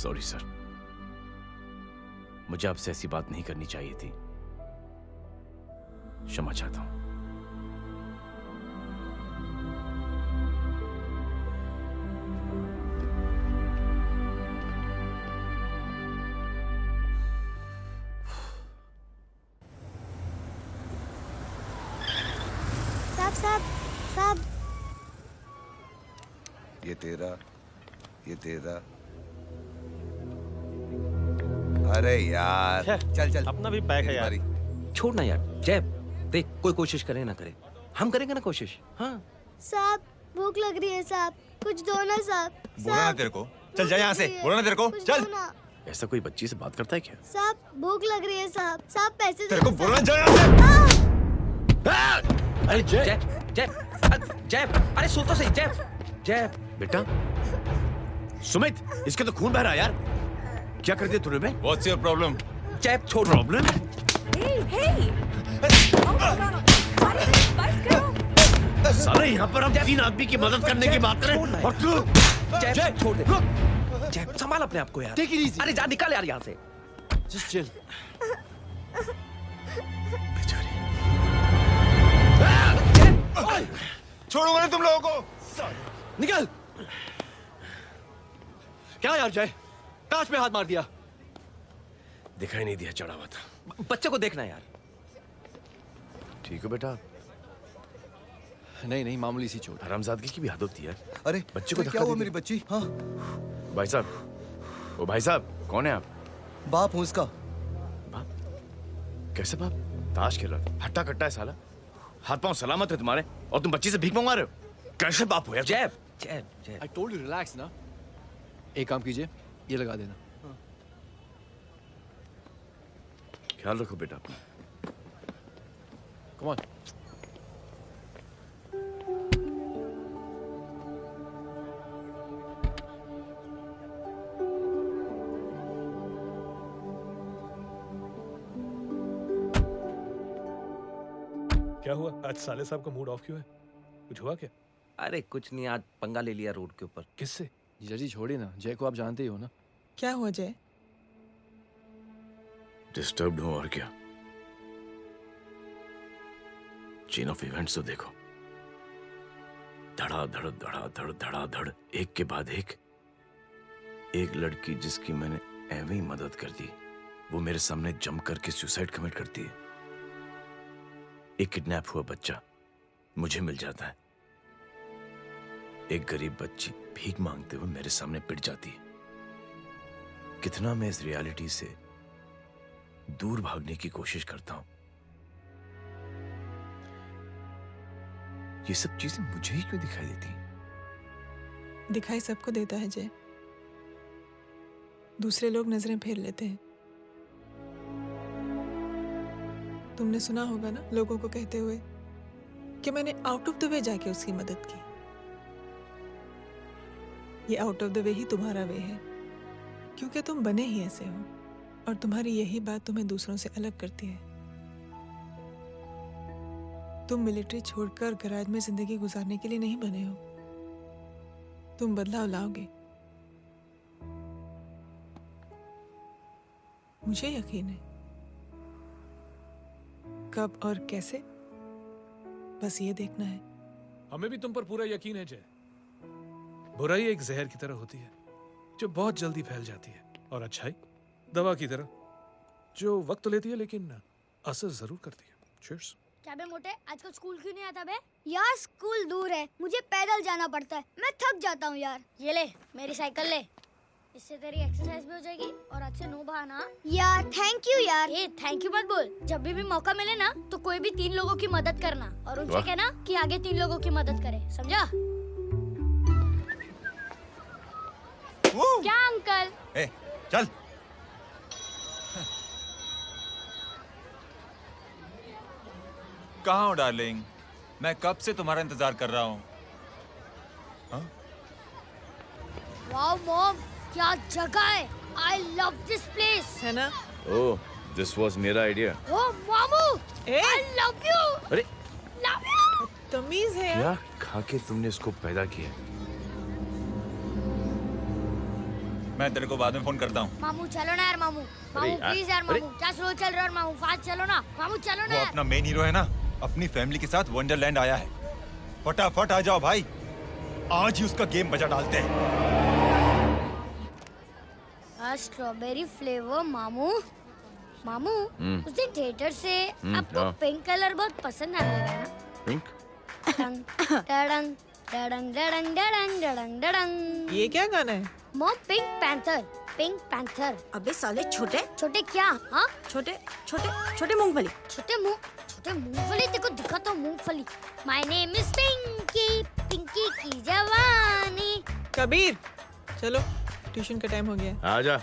सॉरी सर, मुझे आपसे ऐसी बात नहीं करनी चाहिए थी। क्षमा चाहता हूं। साहब, ये तेरा। अरे यार, चल अपना भी पैक है यार। छोड़ ना यार। जय देख, कोई कोशिश करे ना करे, हम करेंगे ना कोशिश। हाँ साहब, भूख लग रही है साहब, कुछ दो ना साहब। बोला ना तेरे को, चल जा यहाँ से। बोला ना तेरे को, चल। ऐसा कोई बच्ची से बात करता है क्या? साहब भूख लग रही है साहब, पैसे तेरे को बोला जा यहाँ से। अरे जय, अरे सुन तो सही। जय बेटा, सुमित, इसके तो खून बह रहा है यार। क्या कर दिया तूने बे? What's your problem? जय छोड़। प्रॉब्लम? साले यहाँ पर हम 3 आदमी की मदद करने की बात करें और तू जय छोड़ दे। जय संभाल अपने आप को यार। Take it easy. अरे जा, निकल यार यहाँ से। Just chill. छोड़ूंगा नहीं तुम लोगों को। निकल। क्या यार जय, कांच में हाथ मार दिया। दिखाई नहीं दिया, चढ़ा हुआ था। बच्चे को देखना यार। ठीक है बेटा। नहीं, मामूली सी चोट। हरामजादगी की भी हद होती है। अरे बच्चे को क्या हुआ मेरी बच्ची? हाँ भाई साहब, कौन है आप? बाप हूँ उसका। कैसे बाप? ताश खेल रहा था। हट्टा कट्टा है साला। हाथ पांव सलामत है तुम्हारे और तुम बच्ची से भीख मंगवा रहे हो। कैसे बाप हो यार? जैब जैब जैब। I told you relax ना। एक काम कीजिए, ये लगा देना। ख्याल रखो बेटा अपना। Come on. क्या हुआ आज साले साहब का मूड ऑफ क्यों है? कुछ हुआ क्या? अरे कुछ नहीं, आज पंगा ले लिया रोड के ऊपर। किससे? जीजा जी छोड़िए ना, जय को आप जानते ही हो ना। क्या हुआ जय? डिस्टर्ब्ड हूं और क्या। चेन ऑफ इवेंट्स तो देखो, धड़ाधड़ धड़ाधड़ धड़ाधड़, एक के बाद एक लड़की जिसकी मैंने एवं ही मदद कर दी, वो मेरे सामने जम करके सुसाइड कमिट करती है। एक किडनैप हुआ बच्चा मुझे मिल जाता है। एक गरीब बच्ची भीख मांगते हुए मेरे सामने पिट जाती है। कितना मैं इस रियलिटी से दूर भागने की कोशिश करता हूं। ये सब चीजें मुझे ही क्यों दिखाई देती हैं? दिखाई सबको देता है जय, दूसरे लोग नजरें फेर लेते हैं। तुमने सुना होगा ना लोगों को कहते हुए कि मैंने आउट ऑफ द वे जाके उसकी मदद की। ये आउट ऑफ द वे ही तुम्हारा वे है, क्योंकि तुम बने ही ऐसे हो और तुम्हारी यही बात तुम्हें दूसरों से अलग करती है। तुम मिलिट्री छोड़कर गैराज में जिंदगी गुजारने के लिए नहीं बने हो। तुम बदलाव लाओगे, मुझे यकीन है। कब और कैसे, बस ये देखना है। हमें भी तुम पर पूरा यकीन है जय। बुराई एक जहर की तरह होती है जो बहुत जल्दी फैल जाती है, और अच्छाई दवा की तरह जो वक्त लेती है लेकिन असर जरूर करती है। चीयर्स। क्या बे मोटे, आजकल स्कूल क्यों नहीं आता बे? यार स्कूल दूर है, मुझे पैदल जाना पड़ता है, मैं थक जाता हूँ यार। ये ले मेरी साइकिल ले, इससे तेरी एक्सरसाइज भी हो जाएगी और आज से नो बहाना। यार थैंक यू यार। ये थैंक यू मत बोल, जब भी मौका मिले ना तो कोई भी 3 लोगों की मदद करना और उनसे कहना कि आगे 3 लोगों की मदद करे, समझा? क्या अंकल? ए, चल। कहाँ हो डार्लिंग? मैं कब से तुम्हारा इंतजार कर रहा हूँ। वाओ मॉम, क्या जगह है। I love this place. है ना? ओह, दिस वाज मेरा आइडिया। ओ मामू, I love you. अरे Love you. तमीज है। क्या खा के तुमने इसको पैदा किया? मैं तेरे को बाद में फोन करता हूँ। मामू चलो ना यार, मामू मामू प्लीज यार, मामू क्या स्लो चल रहा है मामू, फास्ट चलो ना मामू, चलो ना वो यार। अपना मेन हीरो है ना, अपनी फैमिली के साथ वंडरलैंड आया है। फटाफट आ जाओ भाई, आज ही उसका गेम बजा डालते हैं। स्ट्रॉबेरी फ्लेवर मामू। मामू उस दिन थिएटर से आपको हाँ। पिंक कलर बहुत पसंद आने लगा ना? पिंक? डडंग डडंग डडंग डडंग डडंग डडंग डडंग। ये क्या गाना है? Mom, pink panther, pink panther. अबे साले छोटे छोटे क्या? हाँ छोटे छोटे छोटे मूंगफली। छोटे मूंगफली, तेको दिखा तो मूंगफली। My name is Pinky, Pinky की जवानी। कबीर चलो, ट्यूशन का टाइम हो गया। आजा,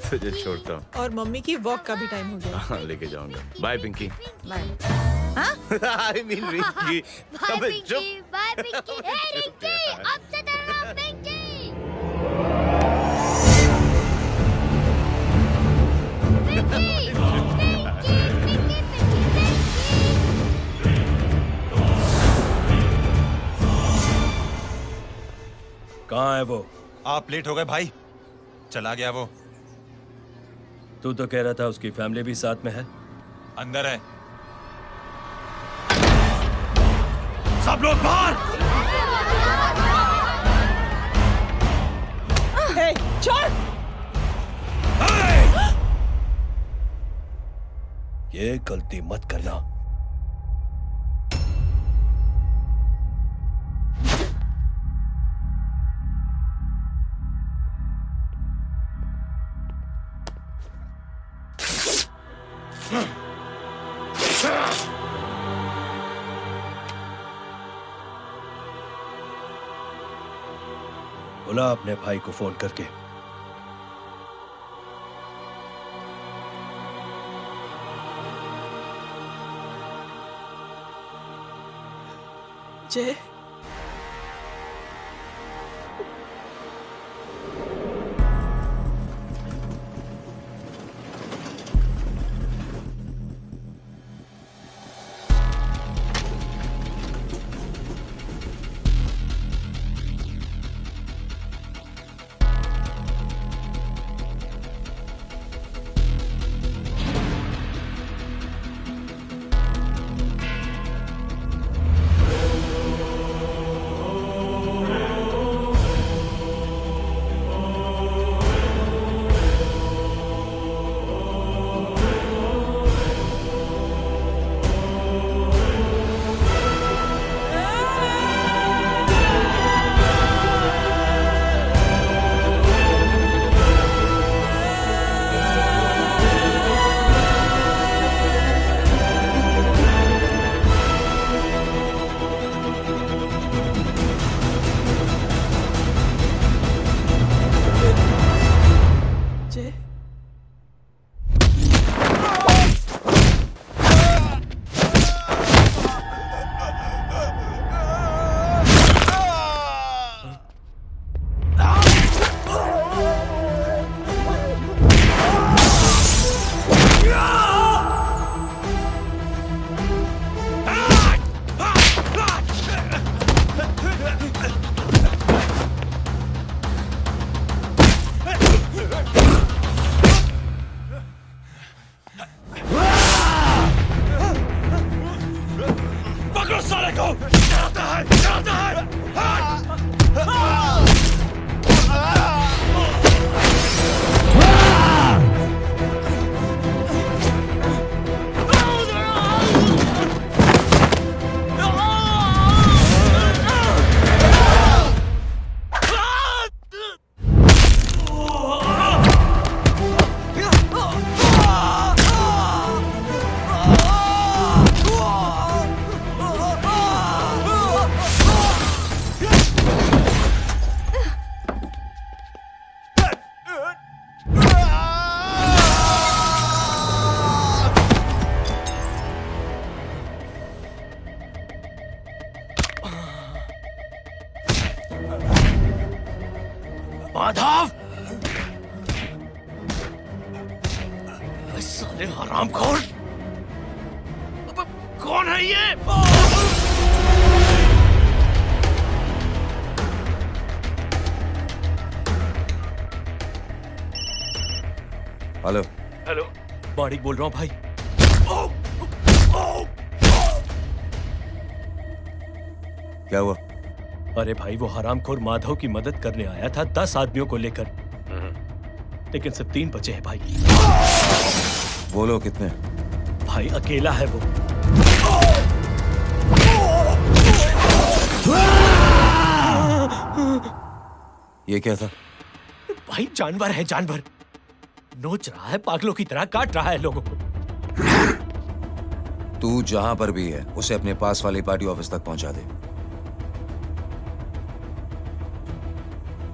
तुझे छोड़ता हूँ। और मम्मी की वॉक का भी टाइम हो गया। हाँ, लेके जाऊंगा। Bye Pinky. Bye. I mean Rinky. Bye Pinky, bye Pinky. Hey Rinky, अब से तेरा नाम पिंकी। कहाँ है वो? आप लेट हो गए भाई, चला गया वो। तू तो कह रहा था उसकी फैमिली भी साथ में है। अंदर है। सब लोग बाहर। छोड़। ये गलती मत करना। बुला अपने भाई को फोन करके। जय, माधव, साले हरामखोर, कौन है ये? हेलो। हेलो, माणिक बोल रहा हूँ भाई। क्या हुआ? अरे भाई, वो हरामखोर माधव की मदद करने आया था 10 आदमियों को लेकर, लेकिन सिर्फ 3 बचे हैं भाई। बोलो कितने? भाई अकेला है वो। ये क्या था? भाई जानवर है, जानवर। नोच रहा है, पागलों की तरह काट रहा है लोगों को। तू जहां पर भी है उसे अपने पास वाली पार्टी ऑफिस तक पहुंचा दे।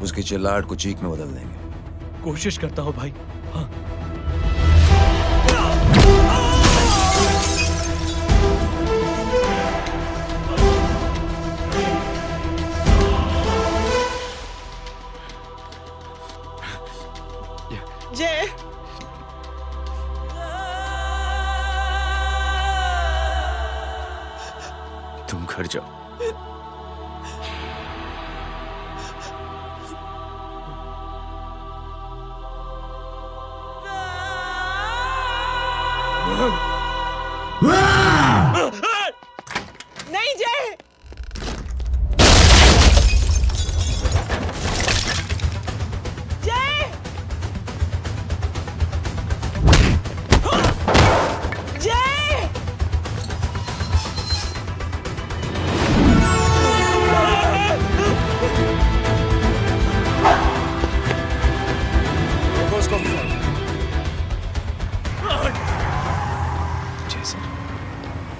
उसकी चिल्लाहट को चीख में बदल देंगे। कोशिश करता हूं भाई। हाँ। जय, तुम घर जाओ। नहीं जय, जय, जय,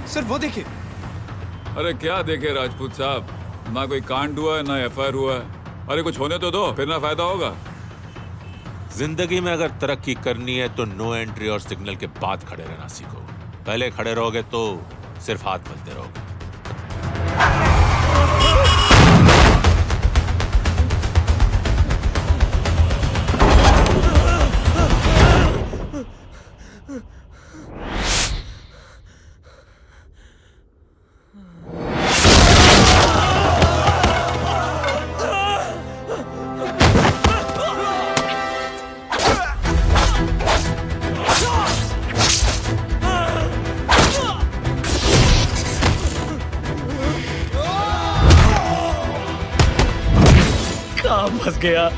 सर वो देखिए। अरे क्या देखे राजपूत साहब, ना कोई कांड हुआ है ना एफआईआर हुआ है। अरे कुछ होने तो दो, फिर ना फायदा होगा। जिंदगी में अगर तरक्की करनी है तो नो एंट्री और सिग्नल के बाद खड़े रहना सीखो। पहले खड़े रहोगे तो सिर्फ हाथ मलते रहोगे। फंस गया।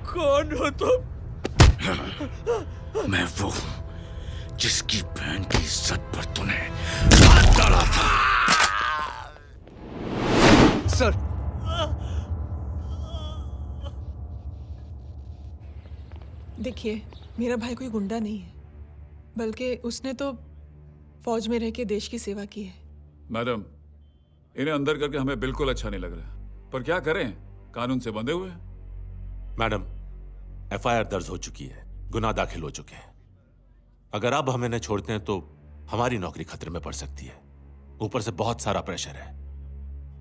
कौन हो तुम? मैं वो हूं जिसकी बहन की इज्जत पर तूने हाथ डाला था। सर, देखिए, मेरा भाई कोई गुंडा नहीं है, बल्कि उसने तो फौज में रह के देश की सेवा की है। मैडम, इन्हें अंदर करके हमें बिल्कुल अच्छा नहीं लग रहा, पर क्या करें, कानून से बंधे हुए हैं। मैडम, एफआईआर दर्ज हो चुकी है, गुनाह दाखिल हो चुके हैं। अगर अब हम इन्हें छोड़ते हैं तो हमारी नौकरी खतरे में पड़ सकती है। ऊपर से बहुत सारा प्रेशर है।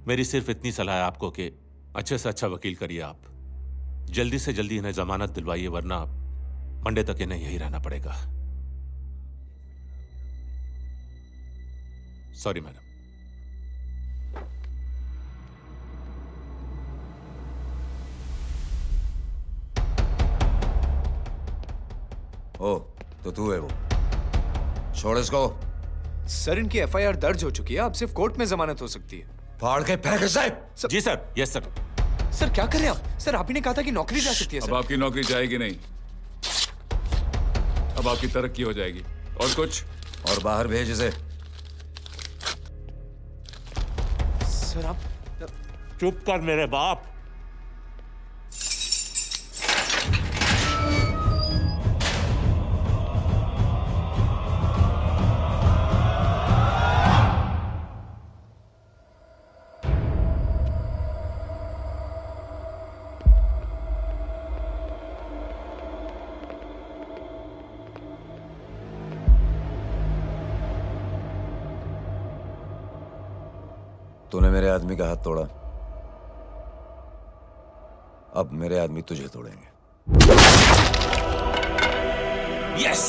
मेरी सिर्फ इतनी सलाह है आपको कि अच्छे से अच्छा वकील करिए आप। जल्दी से जल्दी इन्हें जमानत दिलवाइए, वरना मंडे तक इन्हें यही रहना पड़ेगा। Sorry madam. ओ, तो तू है वो? छोड़ इसको। सर, इनकी एफआईआर दर्ज हो चुकी है, अब सिर्फ कोर्ट में जमानत हो सकती है। फाड़ के फेंक साहब। जी सर। Yes sir. सर क्या कर रहे हैं आप? सर, आप ही ने कहा था कि नौकरी जा सकती है। अब आपकी नौकरी जाएगी नहीं, अब आपकी तरक्की हो जाएगी। और कुछ? और बाहर भेज इसे। सर आप चुप कर मेरे बाप। तूने मेरे आदमी का हाथ तोड़ा, अब मेरे आदमी तुझे तोड़ेंगे। यस।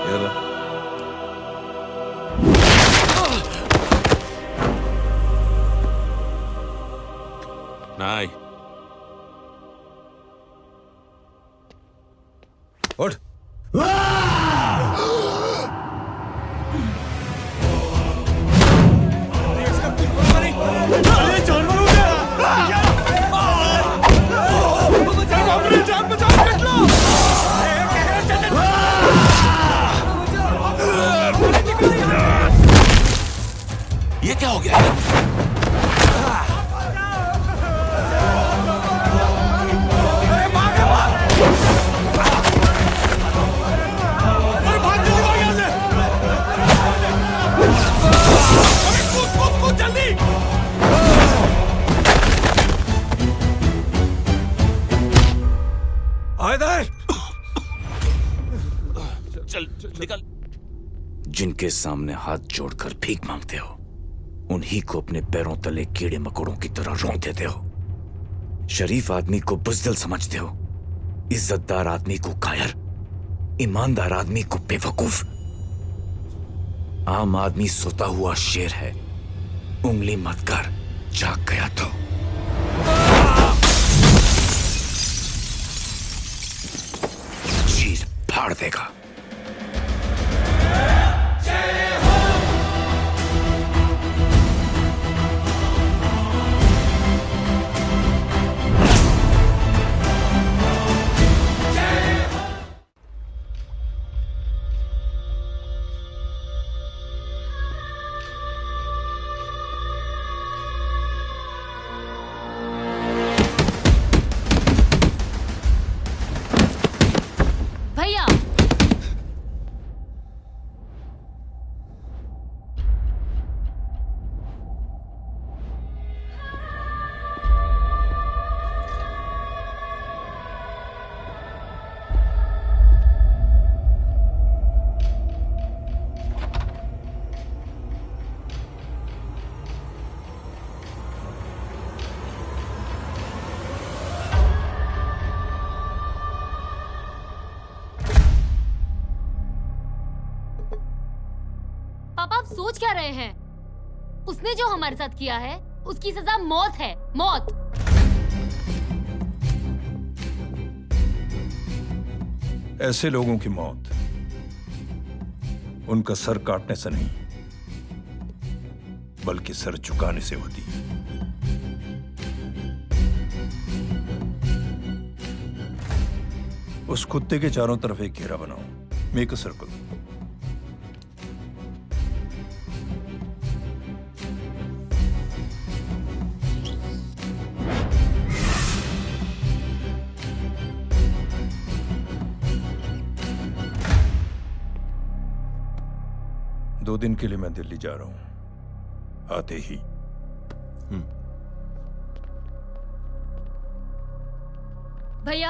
ये लो। नहीं। उठ। ये क्या हो गया? चल निकल। जिनके सामने हाथ जोड़कर भीख मांगते हो, उन्हीं को अपने पैरों तले कीड़े मकोड़ों की तरह रौंद देते हो। शरीफ आदमी को बुज़दिल समझते हो, इज्जतदार आदमी को कायर, ईमानदार आदमी को बेवकूफ। आम आदमी सोता हुआ शेर है, उंगली मत कर, जाग गया तो। चीर फाड़ देगा। सोच क्या रहे हैं? उसने जो हमारे साथ किया है उसकी सजा मौत है, मौत। ऐसे लोगों की मौत उनका सर काटने से नहीं बल्कि सर झुकाने से होती है। उस कुत्ते के चारों तरफ एक घेरा बनाओ, मेक अ सर्कल। दो दिन के लिए मैं दिल्ली जा रहा हूं, आते ही। भैया,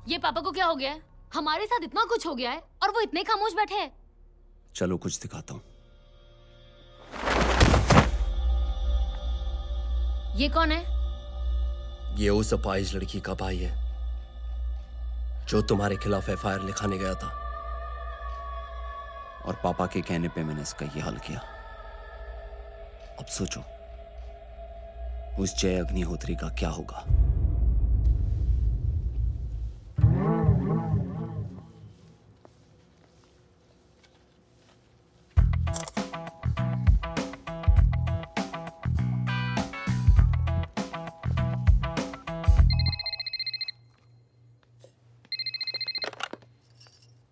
ये पापा को क्या हो गया है? हमारे साथ इतना कुछ हो गया है और वो इतने खामोश बैठे हैं। चलो कुछ दिखाता हूं। ये कौन है? ये उस अपाहिज लड़की का भाई है जो तुम्हारे खिलाफ एफआईआर लिखाने गया था। और पापा के कहने पे मैंने इसका ये हाल किया। अब सोचो उस जय अग्निहोत्री का क्या होगा।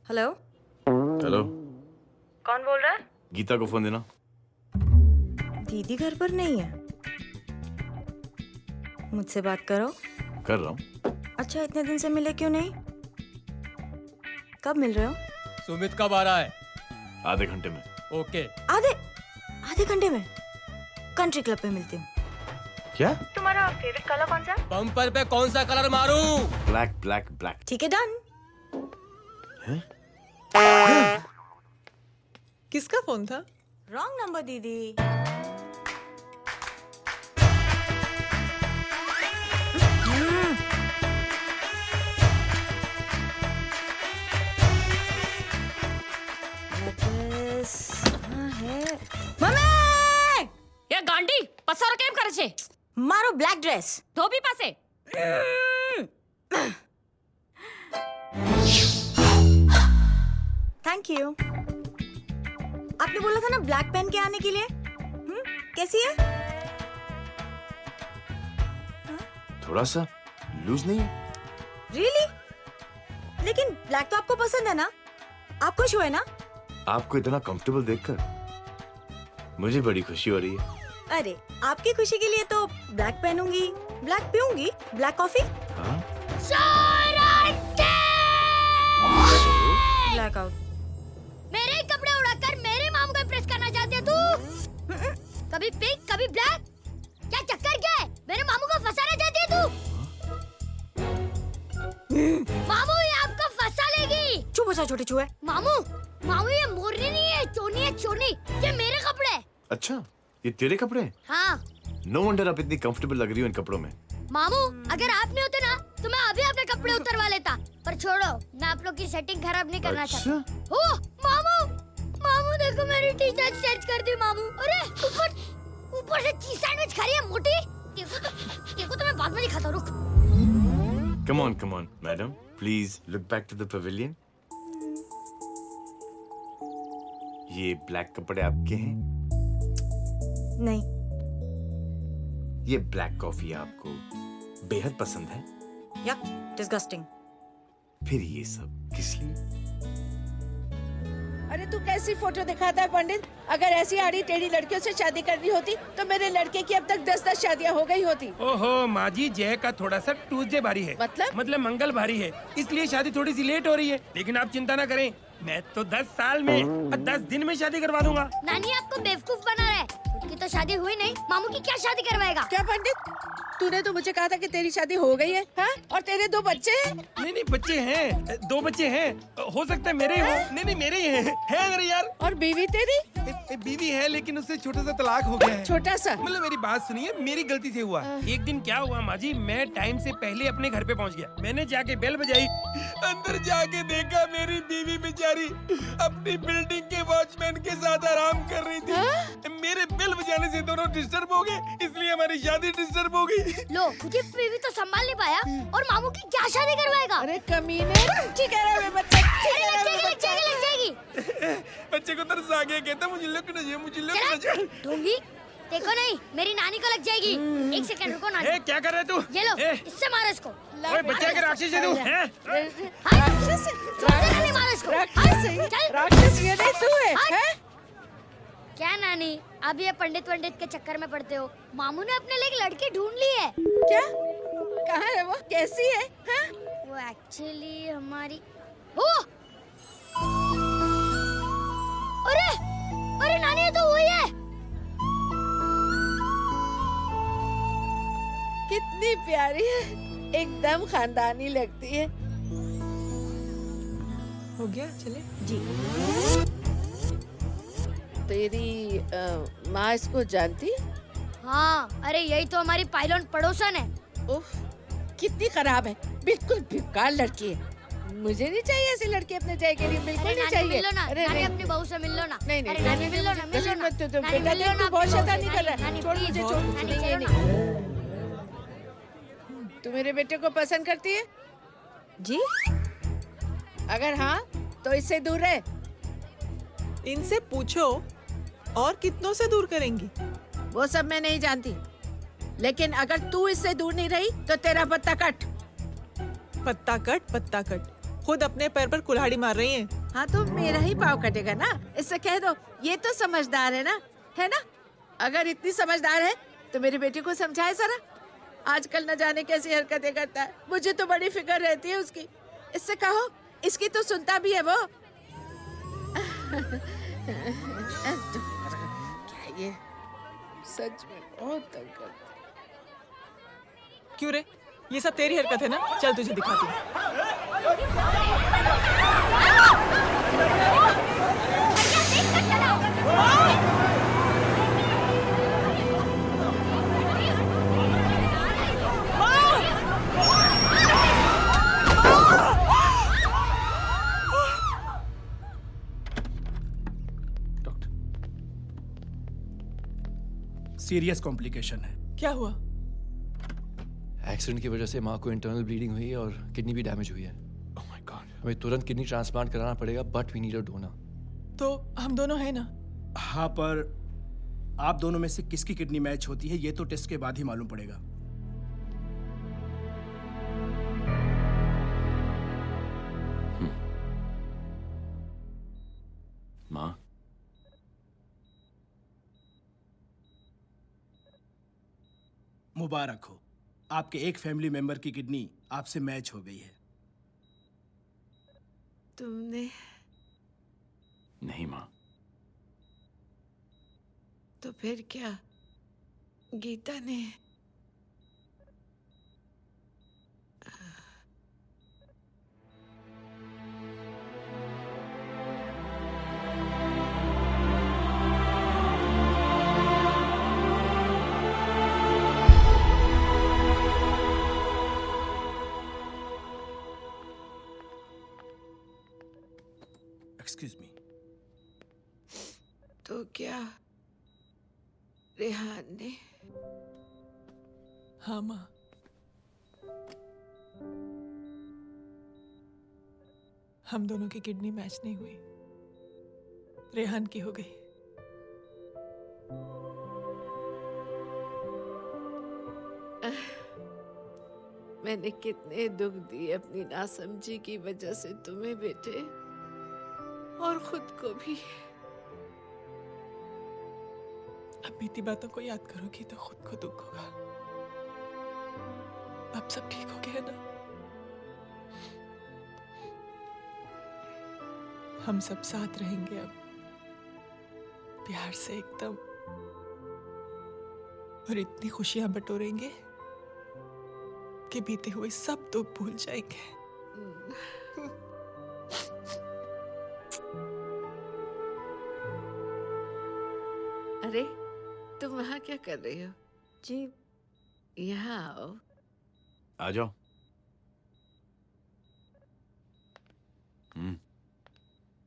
हेलो। हेलो, कौन बोल रहा है? गीता को फोन देना। दीदी घर पर नहीं है। मुझसे बात करो। कर रहा हूँ। अच्छा, इतने दिन से मिले क्यों नहीं? कब मिल रहे हो? सुमित कब आ रहा है? आधे घंटे में। ओके। आधे घंटे में कंट्री क्लब पे मिलती हूँ। क्या? तुम्हारा फेवरेट कलर कौन सा? बम्पर पे कौन सा कलर मारूं? Black black black. ठीक है, डन। किसका फोन था? रॉन्ग नंबर दीदी। ये गांडी पसार केम करे छे? मारो ब्लैक ड्रेस। धोबी पासे। Thank you. आपने बोला था ना ब्लैक पेन के आने के लिए। कैसी है? थोड़ा सा लूज नहीं है? रियली? लेकिन ब्लैक तो आपको पसंद है ना? आप खुश हुए ना? आपको इतना कंफर्टेबल देखकर मुझे बड़ी खुशी हो रही है। अरे, आपकी खुशी के लिए तो ब्लैक पहनूंगी, ब्लैक पीऊंगी, ब्लैक कॉफी। Black out. मेरे ही कपड़े उड़ाकर मेरे मामू को इम्प्रेस करना चाहती है तू? कभी पिंक, कभी ब्लैक। क्या चक्कर क्या है? मेरे मामू को फंसाना चाहती है तू? मामू ये आपको फंसा लेगी। चुप हो जा छोटे चूहे। मामू, मामू ये मोरनी नहीं है, चोनी है चोनी। ये मेरे कपड़े हैं। अच्छा, ये तेरे कपड़े हैं? हाँ। नो वंडर आप इतनी कंफर्टेबल लग रही हो इन कपड़ों में। मामू, अगर आप नहीं होते ना तो मैं अभी अपने कपड़े उतरवा लेता। पर छोड़ो, मैं आप लोग की सेटिंग खराब नहीं करना चाहता। ओह मामू, मामू देखो मेरी टी शर्ट चेंज कर दी मामू। अरे ऊपर से चीज सैंडविच खा रही है मोटी। देखो तो मैं बाद में दिखाता हूँ, रुक। Come on, madam. Please look back to the pavilion. ये ब्लैक कपड़े आपके हैं? नहीं। ये ब्लैक कॉफी आपको बेहद पसंद है? या डिस्गस्टिंग। फिर ये सब किस लिए? अरे तू कैसी फोटो दिखाता है पंडित? अगर ऐसी आड़ी टेढ़ी लड़कियों से शादी करनी होती तो मेरे लड़के की अब तक 10-10 शादियां हो गई होती। ओहो माँ जी, जय का थोड़ा सा ट्यूसडे भारी है। मतलब मंगल भारी है, इसलिए शादी थोड़ी सी लेट हो रही है। लेकिन आप चिंता ना करें, मैं तो 10 साल में और 10 दिन में शादी करवा दूंगा। नानी आपको बेवकूफ बना रहा है। उसकी तो शादी हुई नहीं, मामू की क्या शादी करवाएगा? क्या पंडित? तूने तो मुझे कहा था कि तेरी शादी हो गई है, हाँ? और तेरे 2 बच्चे हैं? नहीं बच्चे हैं, 2 बच्चे हैं। हो सकता है मेरे हो। नहीं मेरे ही हैं। अरे यार। और बीवी तेरी? बीवी है लेकिन उससे छोटा सा तलाक हो गया है। छोटा सा? मतलब मेरी बात सुनिए, मेरी गलती से हुआ। एक दिन क्या हुआ माँ जी, मैं टाइम से पहले अपने घर पे पहुँच गया। मैंने जाके बेल बजाई, अंदर जाके देखा मेरी बीवी बेचारी अपनी बिल्डिंग के वॉचमैन के साथ आराम कर रही थी। मेरे बेल बजाने से दोनों डिस्टर्ब हो गए, इसलिए हमारी शादी डिस्टर्ब हो गई। लो, तुझे बीवी तो संभाल नहीं पाया और मामू की क्या शादी करवाएगा? अरे कमीने, ठीक है रे बच्चे, लग जाएगी। बच्चे को तरस आ गया, कहता मुझे लगना चाहिए। ढोंगी, देखो नहीं, मेरी नानी को लग जाएगी। 1 सेकंड रुको नानी। क्या कर रहे तू? ये लो, इससे मारो इसको। ओए बच्चा के राक्षस है तू, हैं? राक्षस ये नहीं तू है? क्या नानी, अब ये पंडित के चक्कर में पड़ते हो? मामू ने अपने लिए एक लड़की ढूंढ ली है। क्या? कहाँ है वो? कैसी है? हाँ? वो एक्चुअली हमारी अरे नानी, ये तो वही है। कितनी प्यारी है, एकदम खानदानी लगती है। हो गया, चले जी। तेरी माँ इसको जानती? हाँ, अरे यही तो हमारी पाइलॉन पड़ोसन है। उफ, कितनी खराब है, बिल्कुल बेकार लड़की है। मुझे नहीं चाहिए ऐसी लड़की अपने जय के लिए, बिल्कुल नहीं चाहिए। मिल लो ना, अरे नानी अपनी बहू से मिल लो ना। नहीं नानी मिल लो ना, मिल लो ना। बेटा देख, तू बहुत शैतानी कर रहा है। छोड़ मुझे, छोड़। नहीं। तू मेरे बेटे को पसंद करती है? जी। अगर हाँ तो इससे दूर रहे। इनसे पूछो, और कितनों से दूर करेंगी? वो सब मैं नहीं जानती, लेकिन अगर तू इससे दूर नहीं रही तो तेरा पत्ता कट। पत्ता कट, खुद अपने पैर पर कुल्हाड़ी मार रही हैं। हाँ तो मेरा ही पाँव कटेगा ना, इससे कह दो। ये तो समझदार है ना? अगर इतनी समझदार है तो मेरे बेटे को समझाए जरा। आजकल न जाने कैसी हरकतें करता है, मुझे तो बड़ी फिक्र रहती है उसकी। इससे कहो, इसकी तो सुनता भी है वो। क्या ये सच में बहुत तंग करता है। क्यों रे, ये सब तेरी हरकत है ना? चल तुझे दिखाती हूँ। सीरियस कॉम्प्लिकेशन है। क्या हुआ? एक्सीडेंट की वजह से माँ को इंटरनल ब्लीडिंग हुई है और किडनी भी डैमेज हुई है। Oh my god. हमें तुरंत किडनी ट्रांसप्लांट कराना पड़ेगा, but we need a donor. तो हम दोनों हैं ना? हाँ, पर आप दोनों में से किसकी किडनी मैच होती है ये तो टेस्ट के बाद ही मालूम पड़ेगा। माँ, मुबारक हो, आपके एक फैमिली मेंबर की किडनी आपसे मैच हो गई है। तुमने? नहीं माँ। तो फिर क्या? गीता ने? Excuse me. तो क्या रेहान ने? हाँ माँ, हम दोनों की किडनी मैच नहीं हुई, रेहान की हो गई। मैंने कितने दुख दिए अपनी नासमझी की वजह से तुम्हें बेटे, और खुद को भी। अब बीती बातों को याद करोगी तो खुद को दुख होगा। अब सब ठीक हो गया ना? हम सब साथ रहेंगे अब, प्यार से एकदम, और इतनी खुशियां बटोरेंगे के बीते हुए सब दुख भूल जाएंगे। अरे तुम वहाँ क्या कर रही हो? जी यहाँ आओ। आ जाओ।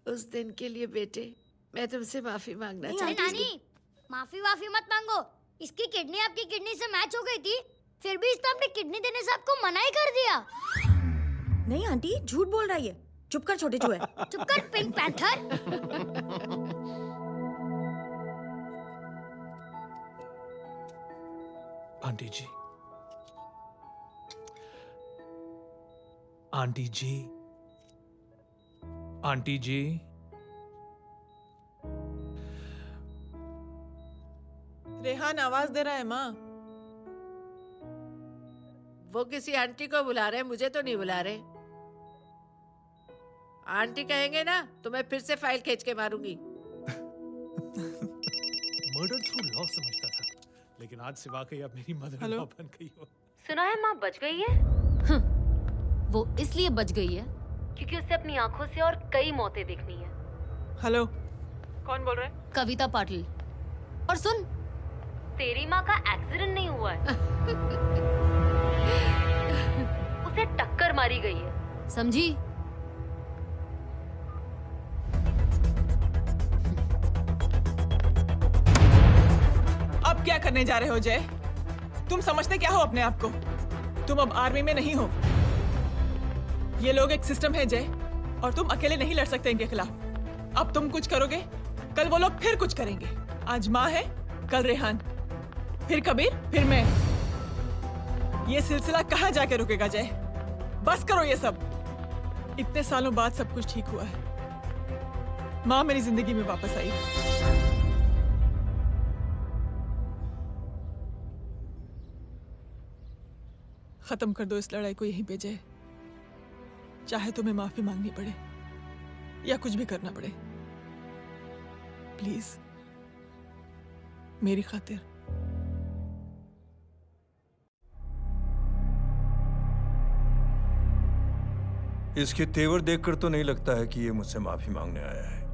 उस दिन के लिए बेटे मैं तुमसे माफी मांगना अरे चाहती हूँ। नानी, माफी वाफी मत मांगो। इसकी किडनी आपकी किडनी से मैच हो गई थी, फिर भी इसने अपनी किडनी देने से आपको मना ही कर दिया। नहीं आंटी, झूठ बोल रही है। चुप कर छोटे चूहे। चुप कर पिंक पैंथर। आंटी जी, आंटी जी, आंटी जी, रेहान आवाज दे रहा है माँ। वो किसी आंटी को बुला रहे हैं, मुझे तो नहीं बुला रहे। आंटी कहेंगे ना तो मैं फिर से फाइल खींच के मारूंगी। मर्डर थ्रू लॉ समझता था, लेकिन आज से वाकई अब मेरी मदर लॉ बन गई हो। सुना है माँ बच गई है। वो इसलिए बच गई है क्योंकि उसे अपनी आंखों से और कई मौतें देखनी है। हेलो, कौन बोल रहा है? कविता पाटिल। और सुन, तेरी माँ का एक्सीडेंट नहीं हुआ है, उसे टक्कर मारी गई है, समझी? अब क्या करने जा रहे हो जय? तुम समझते क्या हो अपने आप को? तुम अब आर्मी में नहीं हो। ये लोग एक सिस्टम है जय, और तुम अकेले नहीं लड़ सकते इनके खिलाफ। अब तुम कुछ करोगे, कल वो लोग फिर कुछ करेंगे। आज माँ है, कल रेहान, फिर कबीर, फिर मैं। ये सिलसिला कहाँ जाके रुकेगा जय? बस करो ये सब। इतने सालों बाद सब कुछ ठीक हुआ है। माँ मेरी जिंदगी में वापस आई। खत्म कर दो इस लड़ाई को यहीं पे जय। चाहे तुम्हें माफी मांगनी पड़े या कुछ भी करना पड़े, प्लीज मेरी खातिर। इसके तेवर देखकर तो नहीं लगता है कि ये मुझसे माफी मांगने आया है।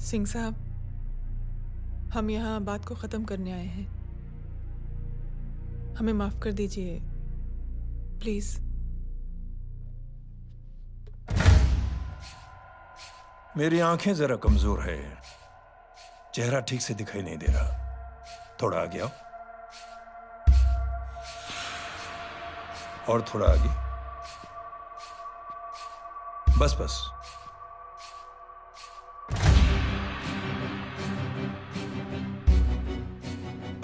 सिंह साहब, हम यहाँ बात को खत्म करने आए हैं। हमें माफ कर दीजिए प्लीज। मेरी आंखें जरा कमजोर है, चेहरा ठीक से दिखाई नहीं दे रहा। थोड़ा आगे आओ, और थोड़ा आगे। बस बस।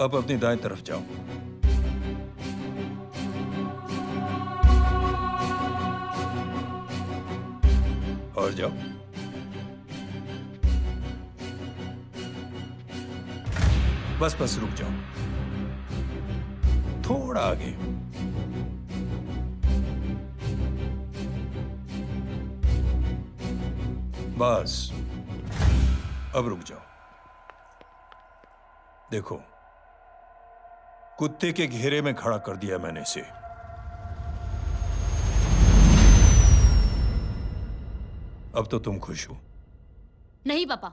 अब अपनी दाएं तरफ जाओ। और जाओ। बस बस रुक जाओ, थोड़ा आगे। बस अब रुक जाओ। देखो, कुत्ते के घेरे में खड़ा कर दिया मैंने इसे। अब तो तुम खुश हो? नहीं पापा,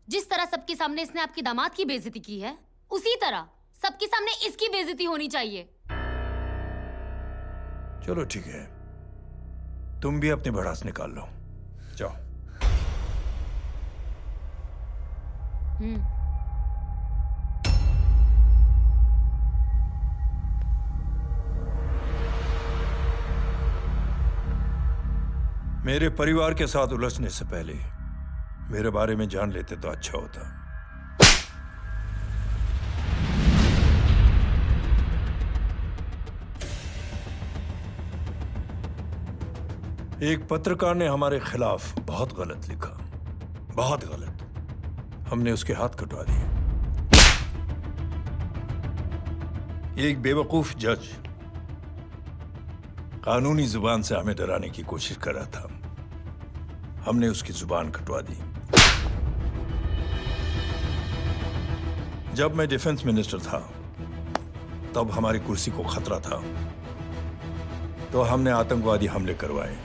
जिस तरह सबके सामने इसने आपकी दामाद की बेइज्जती की है, उसी तरह सबके सामने इसकी बेइज्जती होनी चाहिए। चलो ठीक है, तुम भी अपनी भड़ास निकाल लो। जाओ। मेरे परिवार के साथ उलझने से पहले मेरे बारे में जान लेते तो अच्छा होता। एक पत्रकार ने हमारे खिलाफ बहुत गलत लिखा, बहुत गलत। हमने उसके हाथ कटवा दिए। एक बेवकूफ जज कानूनी जुबान से हमें डराने की कोशिश कर रहा था। हमने उसकी जुबान कटवा दी। जब मैं डिफेंस मिनिस्टर था तब हमारी कुर्सी को खतरा था, तो हमने आतंकवादी हमले करवाए।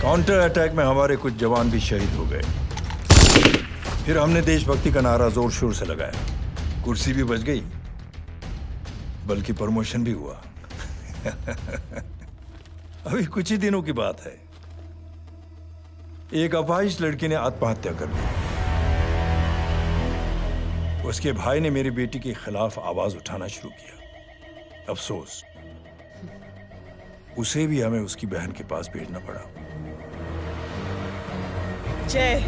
काउंटर अटैक में हमारे कुछ जवान भी शहीद हो गए। फिर हमने देशभक्ति का नारा जोर शोर से लगाया। कुर्सी भी बच गई, बल्कि प्रमोशन भी हुआ। अभी कुछ ही दिनों की बात है, एक अपाहिज लड़की ने आत्महत्या कर ली। उसके भाई ने मेरी बेटी के खिलाफ आवाज उठाना शुरू किया। अफसोस, उसे भी हमें उसकी बहन के पास भेजना पड़ा। जय,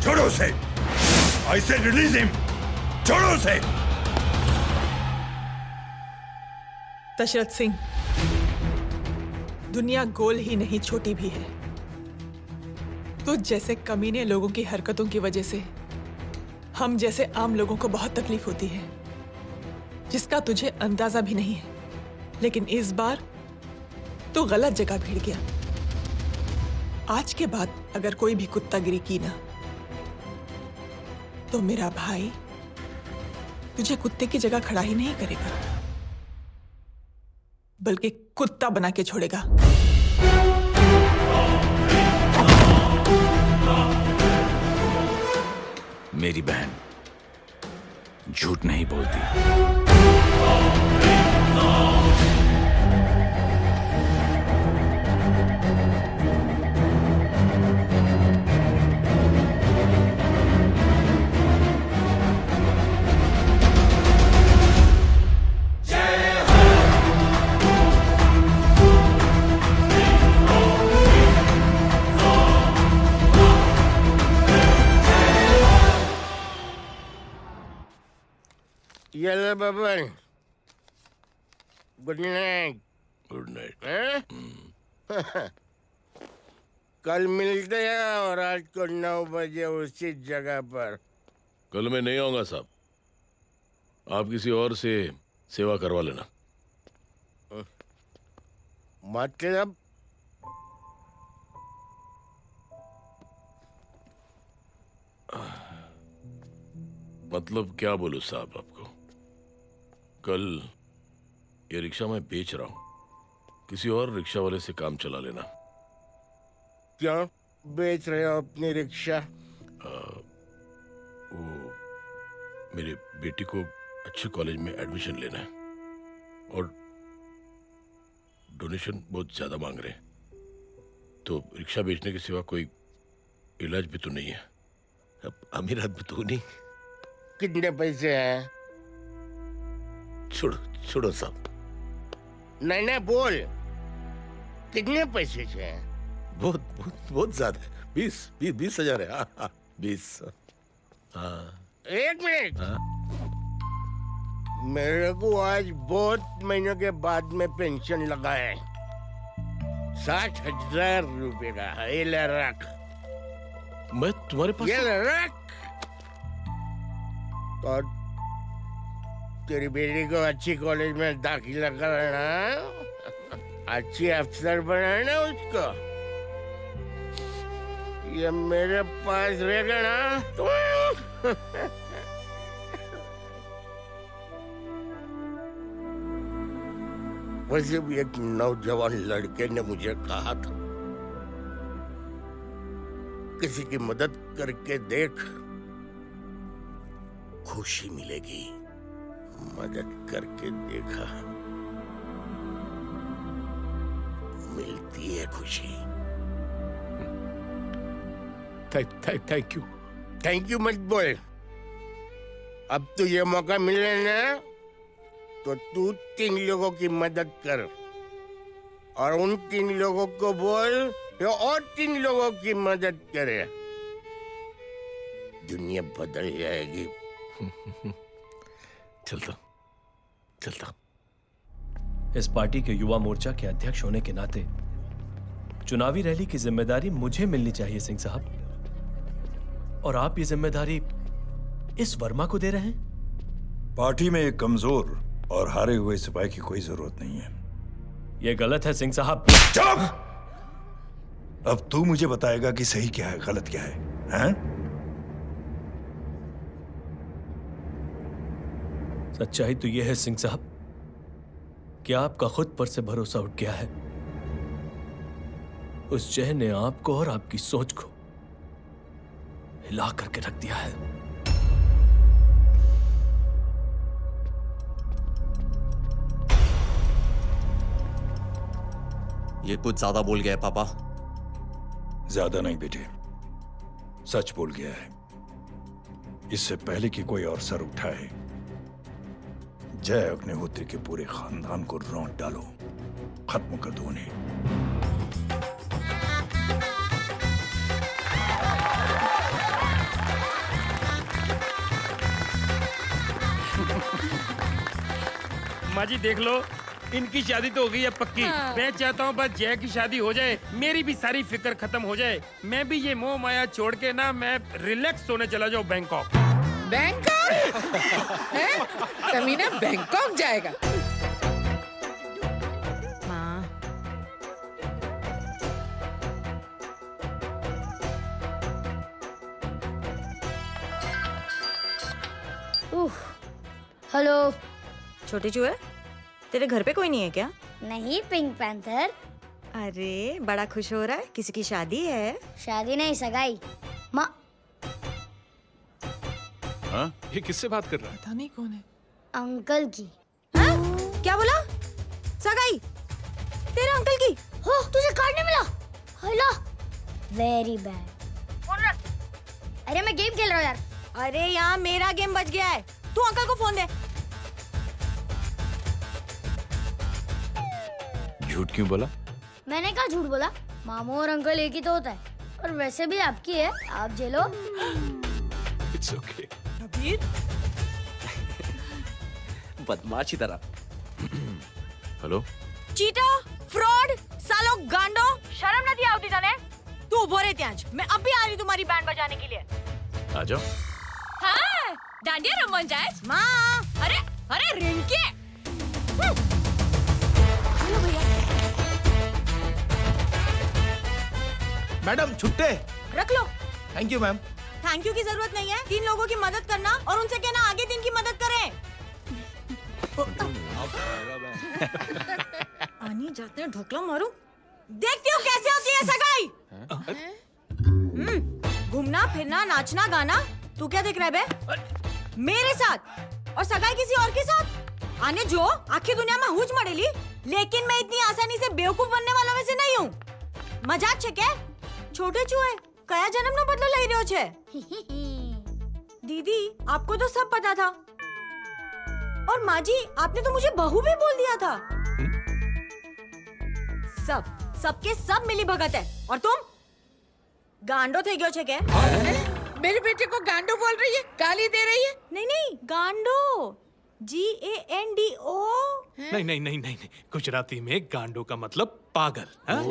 छोड़ो उसे! I said release him! छोड़ो उसे! दशरथ सिंह, दुनिया गोल ही नहीं छोटी भी है। तुझ जैसे कमीने लोगों की हरकतों की वजह से हम जैसे आम लोगों को बहुत तकलीफ होती है, जिसका तुझे अंदाजा भी नहीं है। लेकिन इस बार तू गलत जगह भिड़ गया। आज के बाद अगर कोई भी कुत्तागिरी की ना, तो मेरा भाई तुझे कुत्ते की जगह खड़ा ही नहीं करेगा, बल्कि कुत्ता बना के छोड़ेगा। मेरी बहन झूठ नहीं बोलती। ये ले Baban, good night. Good night. कल मिलते हैं और आज को 9 बजे उसी जगह पर। कल मैं नहीं आऊंगा साहब, आप किसी और से सेवा करवा लेना। मतलब? मतलब क्या बोलूं साहब आपको। कल ये रिक्शा मैं बेच रहा हूं, किसी और रिक्शा वाले से काम चला लेना। क्यों बेच रहे हो अपनी रिक्शा? वो मेरे बेटी को अच्छे कॉलेज में एडमिशन लेना है और डोनेशन बहुत ज्यादा मांग रहे हैं, तो रिक्शा बेचने के सिवा कोई इलाज भी तो नहीं है। अब अमीर आदमी तो नहीं। कितने पैसे हैं? छोड़ो छोड़ो साहब। नहीं नहीं बोल, कितने पैसे चाहिए? बहुत बहुत बहुत ज्यादा है। 20,000 है। हाँ 20। हाँ 1 मिनट। मेरे को आज बहुत महीनों के बाद में पेंशन लगा है, 60,000 रुपए का। ये ले रख। मैं तुम्हारे पास? ये ले रख। और तेरी बेटी को अच्छी कॉलेज में दाखिला कराना, अच्छी अफसर बनाना उसको। ये मेरे पास रहेगा ना तो वैसे भी एक नौजवान लड़के ने मुझे कहा था, किसी की मदद करके देख, खुशी मिलेगी। मदद करके देखा, मिलती है खुशी। Thank you. थैंक यू मत बोल। अब तो ये मौका मिले ना, तो तू 3 लोगों की मदद कर और उन 3 लोगों को बोल जो और 3 लोगों की मदद करे। दुनिया बदल जाएगी। चलता चलता। इस पार्टी के युवा मोर्चा के अध्यक्ष होने के नाते चुनावी रैली की जिम्मेदारी मुझे मिलनी चाहिए सिंह साहब, और आप ये जिम्मेदारी इस वर्मा को दे रहे हैं। पार्टी में एक कमजोर और हारे हुए सिपाही की कोई जरूरत नहीं है। यह गलत है सिंह साहब। चुप! अब तू मुझे बताएगा कि सही क्या है, गलत क्या है, हैं? सच्चाई तो यह है सिंह साहब कि आपका खुद पर से भरोसा उठ गया है। उस जय ने आपको और आपकी सोच को हिला करके रख दिया है। ये कुछ ज्यादा बोल गया है पापा। ज्यादा नहीं बेटे, सच बोल गया है। इससे पहले कि कोई और सर उठाए, जय अग्निहोत्री के पूरे खानदान को रौंद डालो, खत्म कर दो उन्हें। माँ जी देख लो, इनकी शादी तो हो गई है पक्की। मैं चाहता हूँ बस जय की शादी हो जाए, मेरी भी सारी फिक्र खत्म हो जाए। मैं भी ये मोह माया छोड़ के ना मैं रिलैक्स होने चला जाऊँ बैंकॉक। बैंकॉक? कमीना बैंकॉक जाएगा? हेलो। छोटे चूहे, तेरे घर पे कोई नहीं है क्या? नहीं, पिंक पैंथर। अरे बड़ा खुश हो रहा है, किसी की शादी है? शादी नहीं, सगाई। माँ, हाँ? ये किससे बात कर रहा है? पता नहीं कौन है। अंकल की। हाँ? क्या बोला? सगाई? तेरे अंकल की? हो, तुझे कार्ड नहीं मिला? Hello, very bad. फोन रख। अरे मैं गेम खेल रहा हूँ यार। अरे यहाँ मेरा गेम बच गया है, तू अंकल को फोन दे। झूठ क्यों बोला? मैंने कहा झूठ बोला? मामू और अंकल एक ही तो होता है, और वैसे भी आपकी है, आप झेलो। It's okay. कबीर, बदमाशी तरह। हेलो? चीटा, फ्रॉड, सालो गांडो, शर्म नहीं आती तने? तू उभो रे त्याज, मैं अभी आ रही तुम्हारी बैंड बजाने के लिए। आ जाओ। हाँ, डांडिया रमन जाए। माँ, अरे अरे रिंकी। हेलो भैया। मैडम छुट्टे रख लो। Thank you ma'am. Thank you की जरूरत नहीं है, 3 लोगों की मदद करना और उनसे कहना आगे 3 की मदद करें। आनी जाते हैं, ढोकला मारूं। देखती हो कैसे होती है सगाई? घूमना फिरना नाचना गाना, तू क्या देख रहा है बे? मेरे साथ और सगाई किसी और के साथ? आने जो आखिर दुनिया में हुज मड़ेली, लेकिन मैं इतनी आसानी से बेवकूफ बनने वाला में से नहीं हूँ। मजाक छे क्या? छोटे चूहे कया जन्म नो बदलो लई रह्यो छे? दीदी आपको तो सब पता था, और माँ जी आपने तो मुझे बहू भी बोल दिया था। सबके सब मिली भगत है, और तुम गांडो थे गयो छे क्या? मेरे बेटे को गांडो बोल रही है, गाली दे रही है? नहीं गांडो, GANDO। नहीं नहीं नहीं नहीं, गुजराती में गांडो का मतलब पागल। हाँ?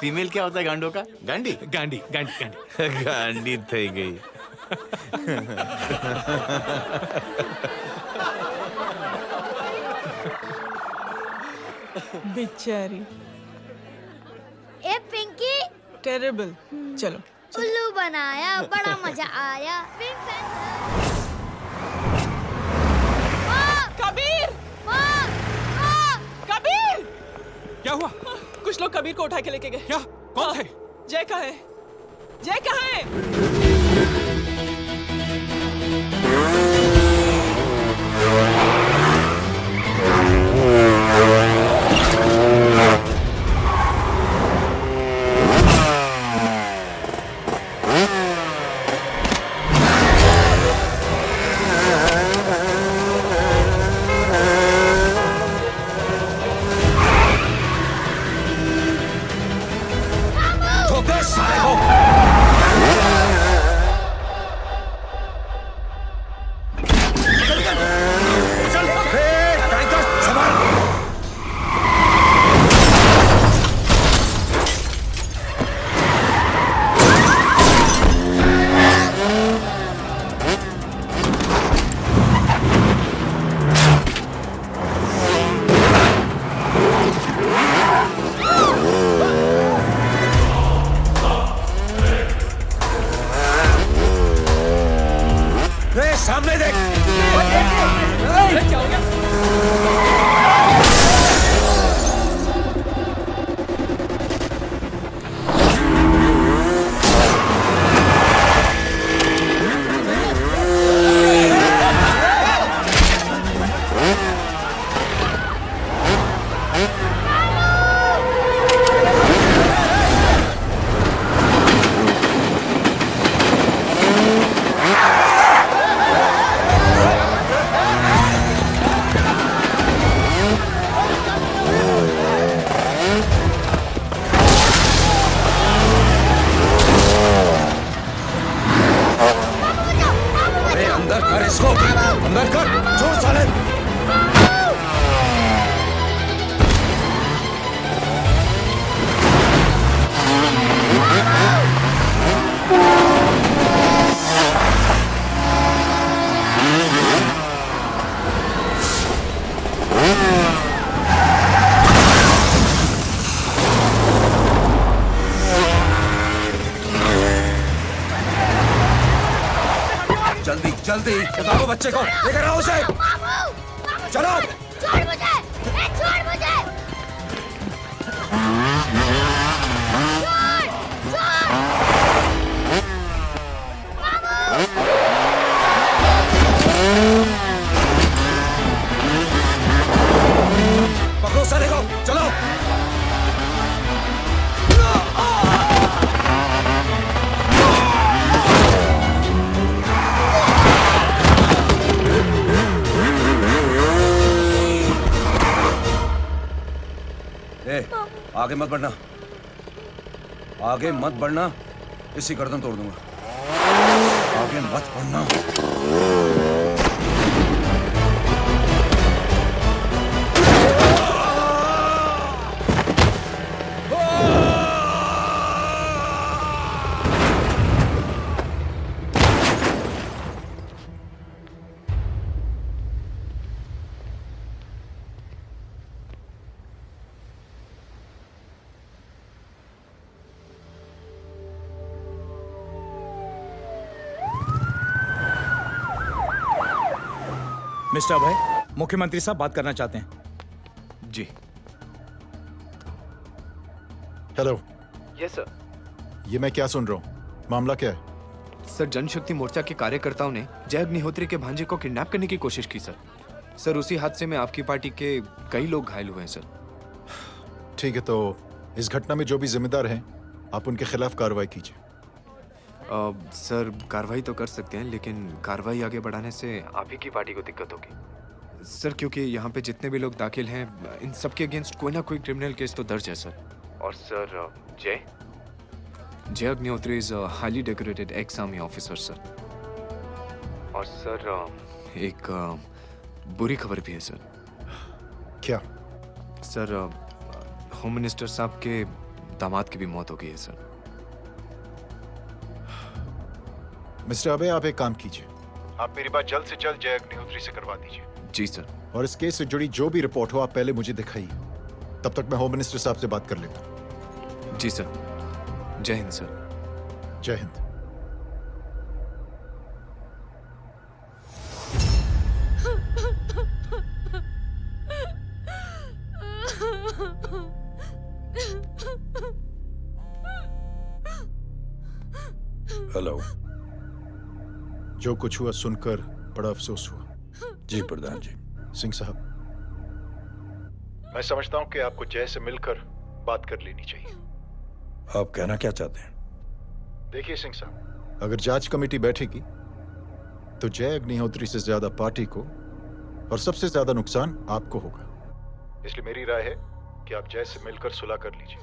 फीमेल क्या होता है गांडो का? गांडी? गांडी गांडी गांडी। गांडी थई गई। बेचारी। ए पिंकी। टेरिबल। चलो। उल्लू बनाया, बड़ा मजा आया। Pink panther. कबीर! कबीर! क्या हुआ? कुछ लोग कबीर को उठा के लेके गए। क्या? कौन थे? जय कहाँ है? जय कहाँ है? जल्दी उठाओ बच्चे को, लेकर आओ उसे। चलो। छोड़ मुझे, छोड़ मुझे। पकड़ो साले को, चलो। आगे मत बढ़ना, आगे मत बढ़ना, इसी गर्दन तोड़ दूंगा। आगे मत बढ़ना। मिस्टर अभय, मुख्यमंत्री साहब बात करना चाहते हैं। जी। हेलो। Yes sir. ये मैं क्या सुन रहा हूँ? मामला क्या है? सर, जनशक्ति मोर्चा के कार्यकर्ताओं ने जय अग्निहोत्री के भांजे को किडनैप करने की कोशिश की सर। सर, उसी हादसे में आपकी पार्टी के कई लोग घायल हुए हैं सर। ठीक है, तो इस घटना में जो भी जिम्मेदार हैं, आप उनके खिलाफ कार्रवाई कीजिए। सर, कार्रवाई तो कर सकते हैं, लेकिन कार्रवाई आगे बढ़ाने से आप ही की पार्टी को दिक्कत होगी सर, क्योंकि यहाँ पे जितने भी लोग दाखिल हैं, इन सबके अगेंस्ट कोई ना कोई क्रिमिनल केस तो दर्ज है सर। और सर, जय Agnihotri is highly decorated ex army officer sir. और सर, एक बुरी खबर भी है सर। क्या? सर, होम मिनिस्टर साहब के दामाद की भी मौत हो गई है सर। मिस्टर अबे, आप एक काम कीजिए, आप मेरी बात जल्द से जल्द जय अग्निहोत्री से करवा दीजिए। जी सर। और इस केस से जुड़ी जो भी रिपोर्ट हो, आप पहले मुझे दिखाइए, तब तक मैं होम मिनिस्टर साहब से बात कर लेता हूँ। जी सर। जय हिंद सर। जय हिंद। हेलो। जो कुछ हुआ सुनकर बड़ा अफसोस हुआ। जी प्रधान जी। सिंह साहब, मैं समझता हूं कि आपको जय से मिलकर बात कर लेनी चाहिए। आप कहना क्या चाहते हैं? देखिए सिंह साहब, अगर जांच कमेटी बैठेगी तो जय अग्निहोत्री से ज्यादा पार्टी को और सबसे ज्यादा नुकसान आपको होगा। इसलिए मेरी राय है कि आप जय से मिलकर सुलह कर लीजिए।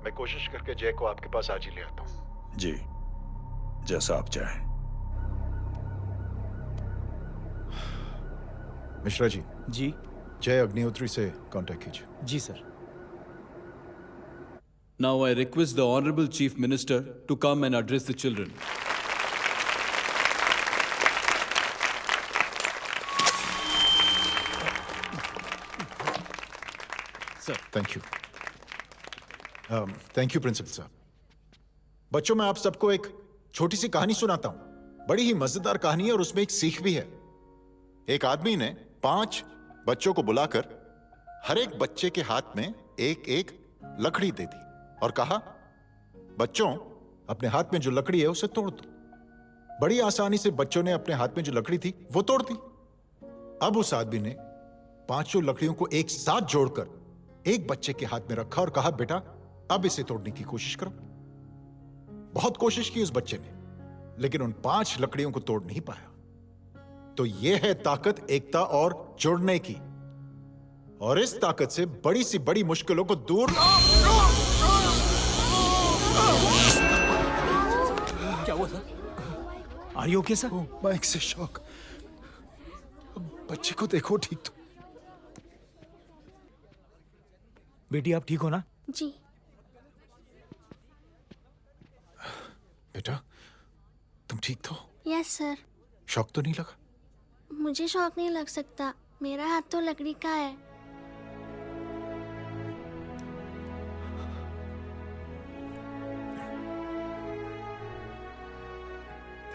मैं कोशिश करके जय को आपके पास आज ही ले आता हूं। जी, जैसा आप चाहें। मिश्रा जी। जी। जय अग्निहोत्री से कांटेक्ट कीजिए। जी sir. Now I request the Honorable Chief Minister to come and address the children. Sir, thank you. Thank you principal साहब। बच्चों, मैं आप सबको एक छोटी सी कहानी सुनाता हूं। बड़ी ही मजेदार कहानी है और उसमें एक सीख भी है। एक आदमी ने 5 बच्चों को बुलाकर हर एक बच्चे के हाथ में एक एक लकड़ी दे दी और कहा, बच्चों, अपने हाथ में जो लकड़ी है उसे तोड़ दो। बड़ी आसानी से बच्चों ने अपने हाथ में जो लकड़ी थी वो तोड़ दी। अब उस आदमी ने 5 लकड़ियों को एक साथ जोड़कर एक बच्चे के हाथ में रखा और कहा, बेटा, अब इसे तोड़ने की कोशिश करो। बहुत कोशिश की उस बच्चे ने, लेकिन उन 5 लकड़ियों को तोड़ नहीं पाया। तो यह है ताकत एकता और जुड़ने की। और इस ताकत से बड़ी सी बड़ी मुश्किलों को दूर। क्या हुआ sir? Are you okay sir? Mike से शॉक। बच्चे को देखो ठीक तो। बेटी, आप ठीक हो ना? जी। बेटा, तुम ठीक तो? Yes sir. शॉक तो नहीं लगा? मुझे शौक नहीं लग सकता, मेरा हाथ तो लकड़ी का है।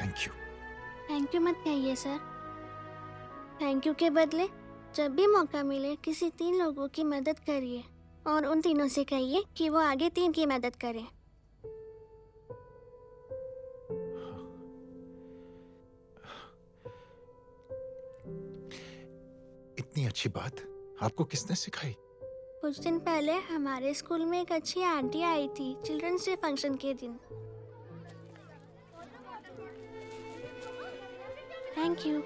Thank you. थैंक यू मत कहिए सर। थैंक यू के बदले जब भी मौका मिले किसी 3 लोगों की मदद करिए और उन तीनों से कहिए कि वो आगे 3 की मदद करें। इतनी अच्छी बात आपको किसने सिखाई? कुछ दिन पहले हमारे स्कूल में एक अच्छी आंटी आई थी चिल्ड्रंस डे फंक्शन के दिन। Thank you.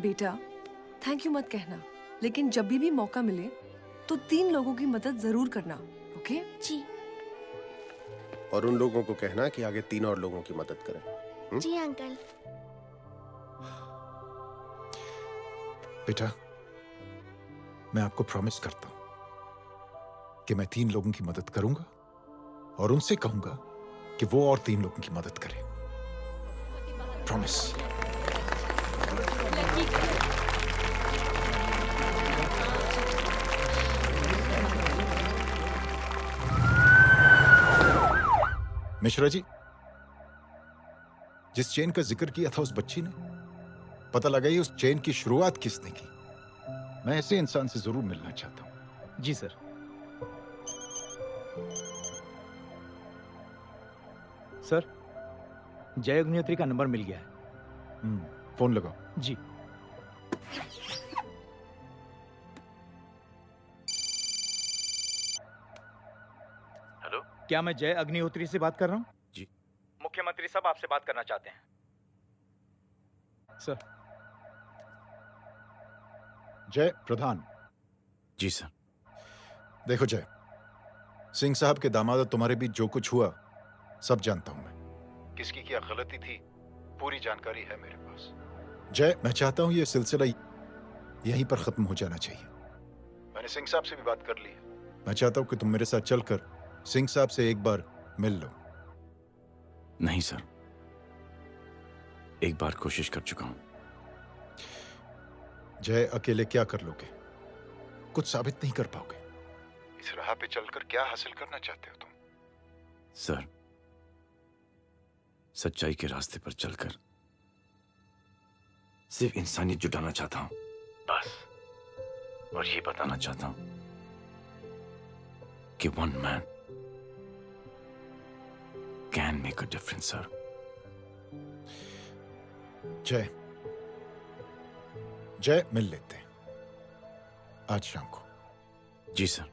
बेटा थैंक यू मत कहना, लेकिन जब भी मौका मिले तो 3 लोगों की मदद जरूर करना, ओके? जी। और उन लोगों को कहना कि आगे 3 और लोगों की मदद करें। जी अंकल। बेटा, मैं आपको प्रॉमिस करता हूं कि मैं 3 लोगों की मदद करूंगा और उनसे कहूंगा कि वो और 3 लोगों की मदद करें। प्रॉमिस। मिश्रा जी, जिस चेन का जिक्र किया था उस बच्ची ने, पता लगाइए उस चेन की शुरुआत किसने की। मैं ऐसे इंसान से जरूर मिलना चाहता हूं। जी सर। सर, जय अग्निहोत्री का नंबर मिल गया है। फोन लगाओ। जी। हेलो, क्या मैं जय अग्निहोत्री से बात कर रहा हूँ? जी। मुख्यमंत्री साहब आपसे बात करना चाहते हैं। सर। जय प्रधान। जी सर। देखो जय, सिंह साहब के दामाद तुम्हारे बीच जो कुछ हुआ सब जानता हूं मैं। किसकी क्या गलती थी पूरी जानकारी है मेरे पास। जय, मैं चाहता हूं ये सिलसिला यहीं पर खत्म हो जाना चाहिए। मैंने सिंह साहब से भी बात कर ली है। मैं चाहता हूं कि तुम मेरे साथ चलकर सिंह साहब से एक बार मिल लो। नहीं सर, एक बार कोशिश कर चुका हूं। जय, अकेले क्या कर लोगे? कुछ साबित नहीं कर पाओगे। इस राह पे चलकर क्या हासिल करना चाहते हो तुम? सर, सच्चाई के रास्ते पर चलकर सिर्फ इंसानियत जुटाना चाहता हूं, बस। और ये बताना चाहता हूं कि one man can make a difference, sir. जय, जय, मिल लेते हैं आज शाम को। जी सर।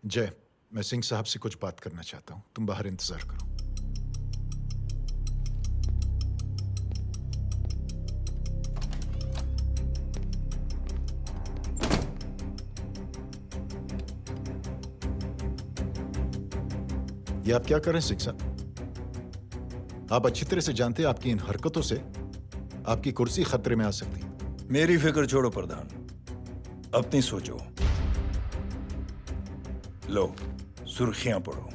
जय, मैं सिंह साहब से कुछ बात करना चाहता हूं। तुम बाहर इंतजार करो। ये आप क्या कर रहे हैं सिंह साहब? आप अच्छी तरह से जानते हैं आपकी इन हरकतों से आपकी कुर्सी खतरे में आ सकती है। मेरी फिक्र छोड़ो प्रधान, अपनी सोचो। लो, सुर्खियां पढ़ो।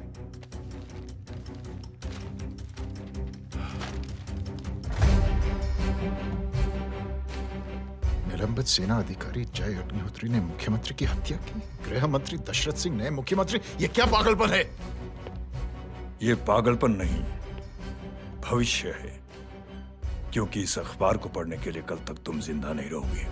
निलंबित सेना अधिकारी जय अग्निहोत्री ने मुख्यमंत्री की हत्या की। गृह मंत्री दशरथ सिंह ने मुख्यमंत्री, ये क्या पागलपन है? ये पागलपन नहीं, भविष्य है, क्योंकि इस अखबार को पढ़ने के लिए कल तक तुम जिंदा नहीं रहोगे।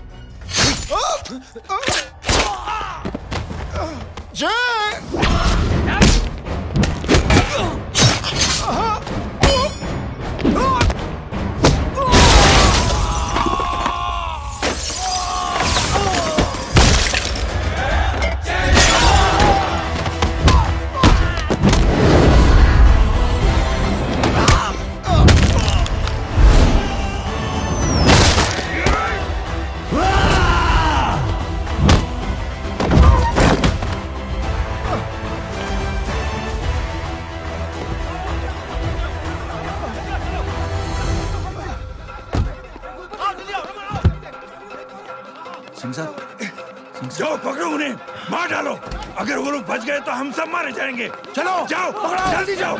जाओ पकड़ो उन्हें, मार डालो। अगर वो लोग बच गए तो हम सब मारे जाएंगे। चलो जाओ, जल्दी जाओ।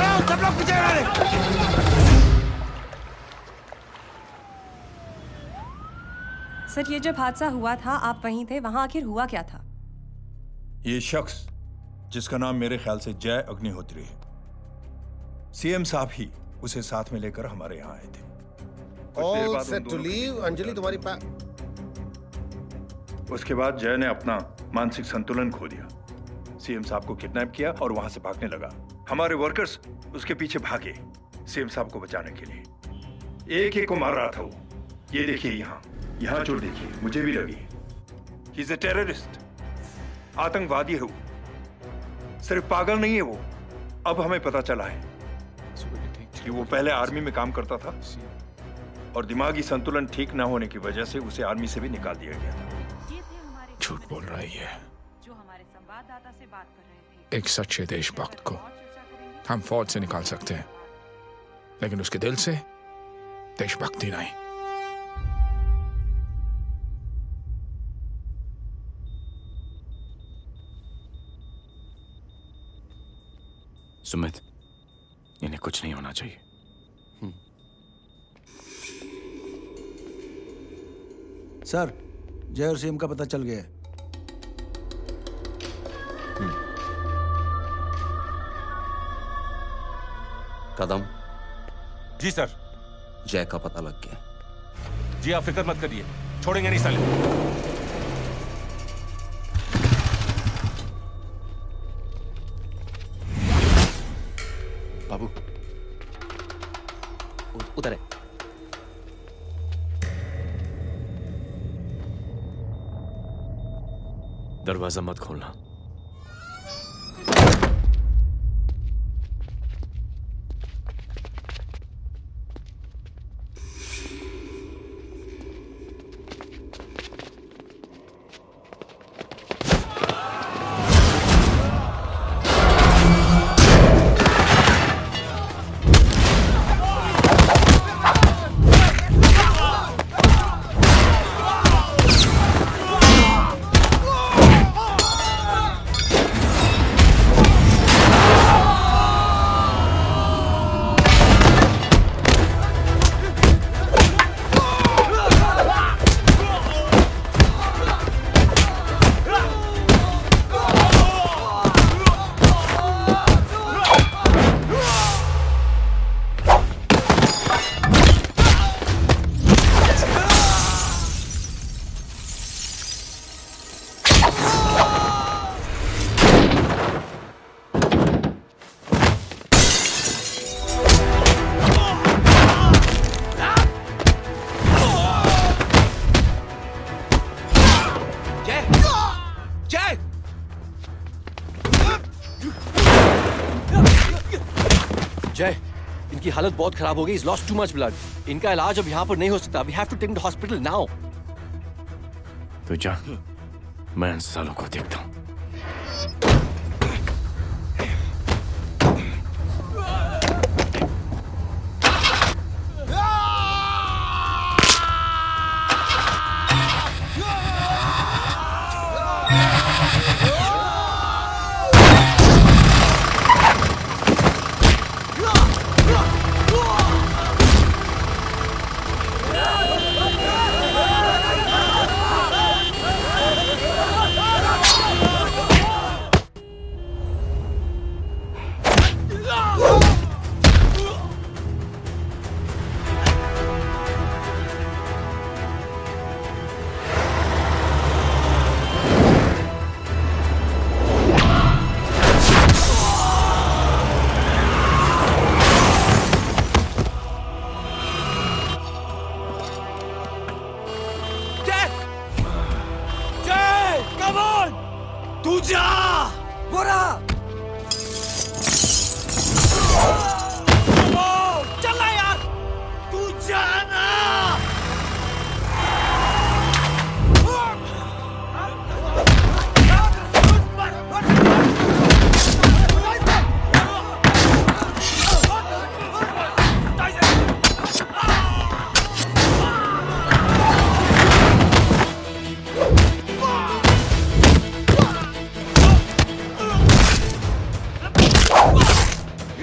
चलो सब लोग पीछे खड़े रहे। सर, ये जब हादसा हुआ था आप वहीं थे, वहां आखिर हुआ क्या था? ये शख्स जिसका नाम मेरे ख्याल से जय अग्निहोत्री है, सीएम साहब ही उसे साथ में लेकर हमारे यहाँ आए थे। All set to leave. Anjali तुम्हारी उसके बाद जय ने अपना मानसिक संतुलन खो दिया, सीएम साहब को किडनैप किया और वहां से भागने लगा। हमारे वर्कर्स उसके पीछे भागे सीएम साहब को बचाने के लिए। एक को मार रहा था वो। ये देखिए यहाँ चोट देखिए, मुझे भी लगी। ही इज अ टेररिस्ट, आतंकवादी है वो, सिर्फ पागल नहीं है वो। अब हमें पता चला है कि वो पहले आर्मी में काम करता था और दिमागी संतुलन ठीक न होने की वजह से उसे आर्मी से भी निकाल दिया गया था। झूठ बोल रही है। जो हमारे संवाददाता से बात कर रहे थे। एक सच्चे देशभक्त को हम फौज से निकाल सकते हैं, लेकिन उसके दिल से देशभक्ति नहीं। सुमित, इन्हें कुछ नहीं होना चाहिए। सर, जय और सीएम का पता चल गया है। कदम। जी सर। जय का पता लग गया। जी आप फिक्र मत करिए, छोड़ेंगे नहीं साले। बाबू उधर है। दरवाजा मत खोलना। जय, इनकी हालत बहुत खराब हो गई। He's lost too much blood. इनका इलाज अब यहाँ पर नहीं हो सकता। We have to take him to hospital now. तो जा, मैं इन सालों को देखता हूँ।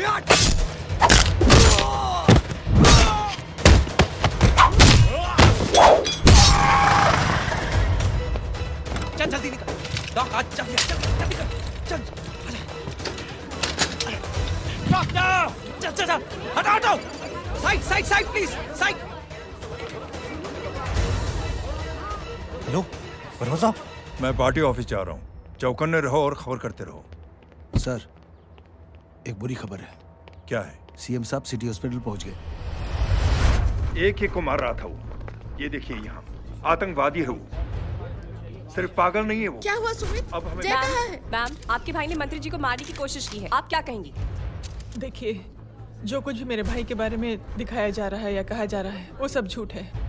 Yeah! चल स्टॉप नाउ चल चल चल हटो हटो side side side please side hello Verma साहब, मैं पार्टी ऑफिस जा रहा हूँ। चौकन्ने रहो और खबर करते रहो। सर, एक बुरी खबर है। क्या है? सीएम साहब सिटी हॉस्पिटल पहुंच गए। एक को मार रहा था वो। ये देखिए यहाँ आतंकवादी है वो। सिर्फ पागल नहीं है वो। क्या हुआ सुमित? अब हमें जय कहाँ है? मैम, आपके भाई ने मंत्री जी को मारने की कोशिश की है। आप क्या कहेंगी? देखिए, जो कुछ भी मेरे भाई के बारे में दिखाया जा रहा है या कहा जा रहा है वो सब झूठ है।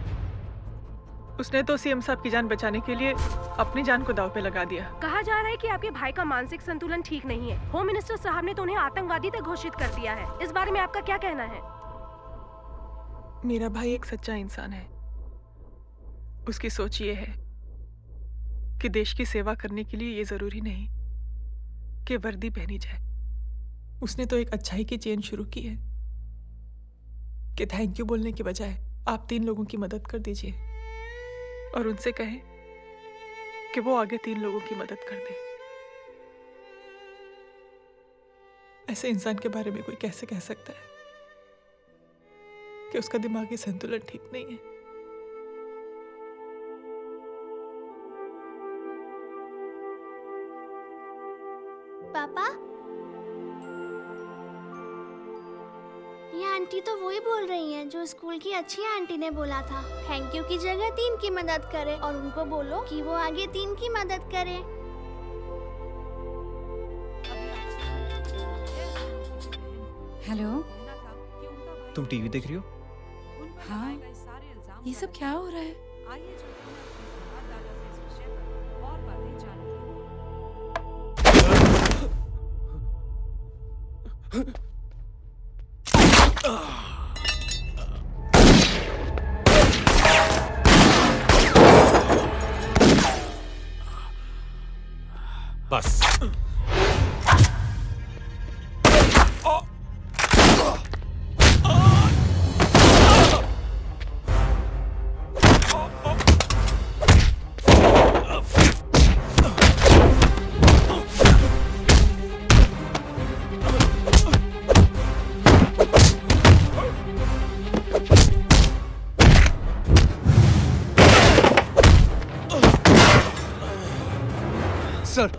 उसने तो सीएम साहब की जान बचाने के लिए अपनी जान को दांव पे लगा दिया। कहा जा रहा है कि आपके भाई का मानसिक संतुलन ठीक नहीं है। होम मिनिस्टर साहब ने तो उन्हें आतंकवादी तक घोषित कर दिया है। इस बारे में आपका क्या कहना है? मेरा भाई एक सच्चा इंसान है। उसकी सोच ये है कि देश की सेवा करने के लिए ये जरूरी नहीं कि वर्दी पहनी जाए। उसने तो एक अच्छाई की चेन शुरू की है कि थैंक यू बोलने के बजाय आप 3 लोगों की मदद कर दीजिए और उनसे कहें कि वो आगे 3 लोगों की मदद कर दे। ऐसे इंसान के बारे में कोई कैसे कह सकता है कि उसका दिमागी संतुलन ठीक नहीं है? पापा, ये आंटी तो वही बोल रही हैं जो स्कूल की अच्छी आंटी ने बोला था। थैंक यू की जगह 3 की मदद करे और उनको बोलो कि वो आगे 3 की मदद करे। हेलो, तुम टीवी देख रही हो? हाँ, ये सब क्या हो रहा है? बस सर,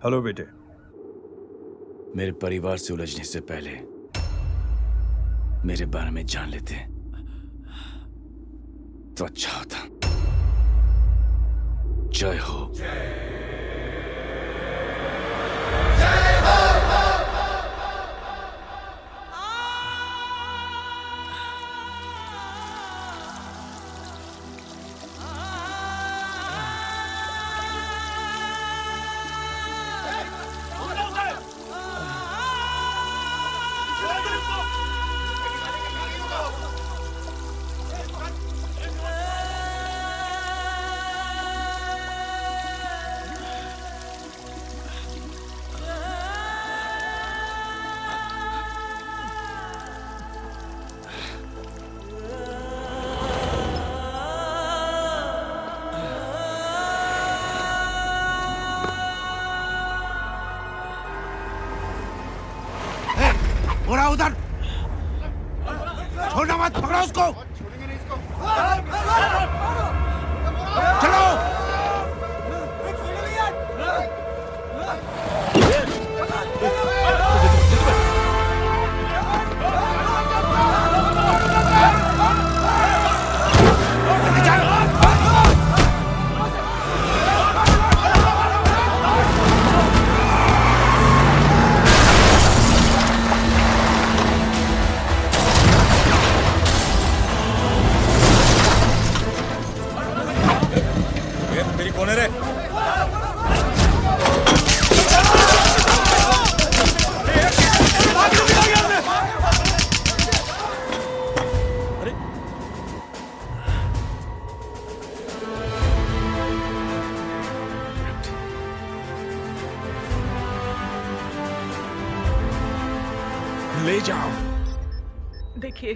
हेलो बेटे। मेरे परिवार से उलझने से पहले मेरे बारे में जान लेते तो अच्छा होता। जय हो। बोरा उधर, छोड़ना मत, पकड़ो उसको। चलो। मेरी कौन है रे? ले जाओ। देखिए,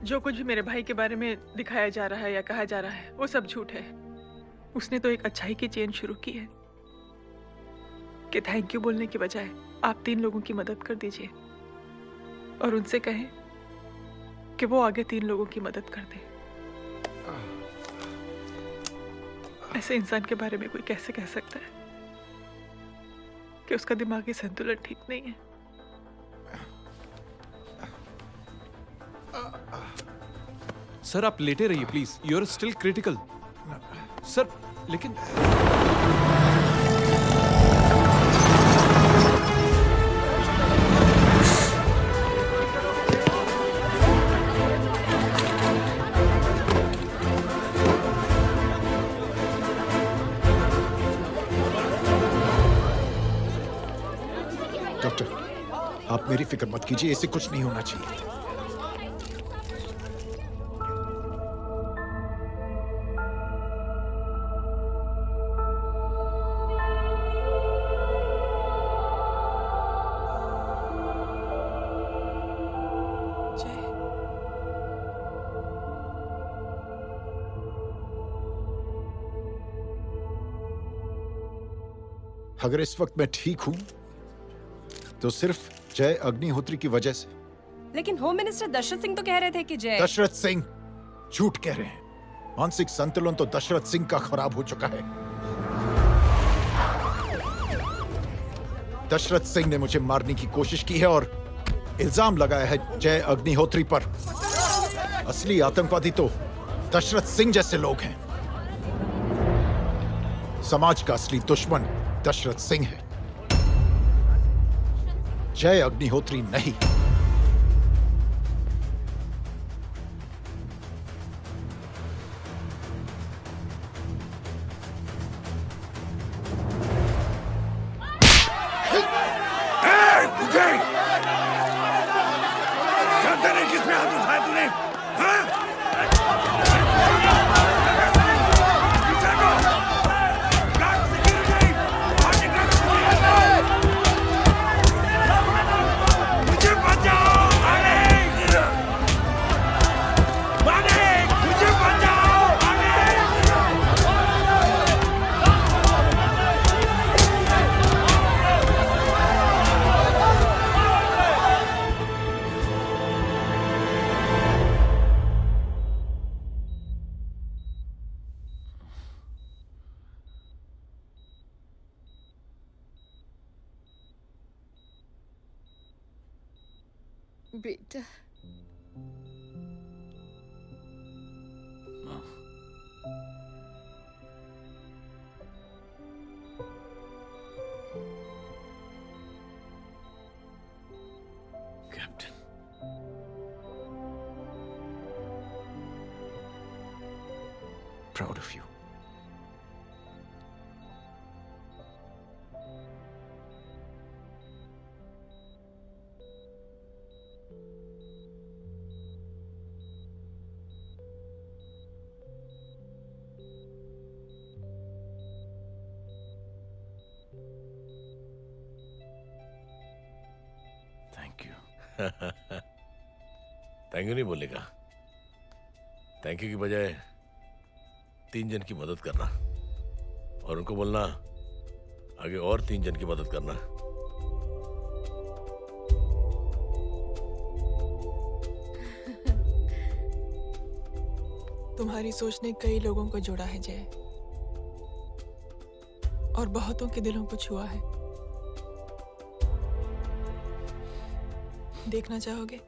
जो कुछ भी मेरे भाई के बारे में दिखाया जा रहा है या कहा जा रहा है वो सब झूठ है। उसने तो एक अच्छाई की चेन शुरू की है कि थैंक यू बोलने के बजाय आप 3 लोगों की मदद कर दीजिए और उनसे कहें कि वो आगे 3 लोगों की मदद कर दे। ऐसे इंसान के बारे में कोई कैसे कह सकता है कि उसका दिमागी संतुलन ठीक नहीं है? सर आप लेटे रहिए please, you are still critical. Sir लेकिन डॉक्टर, आप मेरी फिक्र मत कीजिए, इससे कुछ नहीं होना चाहिए। अगर इस वक्त मैं ठीक हूं तो सिर्फ जय अग्निहोत्री की वजह से। लेकिन होम मिनिस्टर दशरथ सिंह तो कह रहे थे कि जय। दशरथ सिंह झूठ कह रहे हैं। मानसिक संतुलन तो दशरथ सिंह का खराब हो चुका है। दशरथ सिंह ने मुझे मारने की कोशिश की है और इल्जाम लगाया है जय अग्निहोत्री पर। असली आतंकवादी तो दशरथ सिंह जैसे लोग हैं। समाज का असली दुश्मन दशरथ सिंह है, जय अग्निहोत्री नहीं। जानते नहीं किस पे हाथ उठाया तूने? मुझे बेटा captain, proud of you. Thank you. Thank you नहीं बोलेगा, थैंक यू की बजाय 3 जन की मदद करना और उनको बोलना आगे और 3 जन की मदद करना। तुम्हारी सोच ने कई लोगों को जोड़ा है जय, और बहुतों के दिलों को छुआ है। देखना चाहोगे?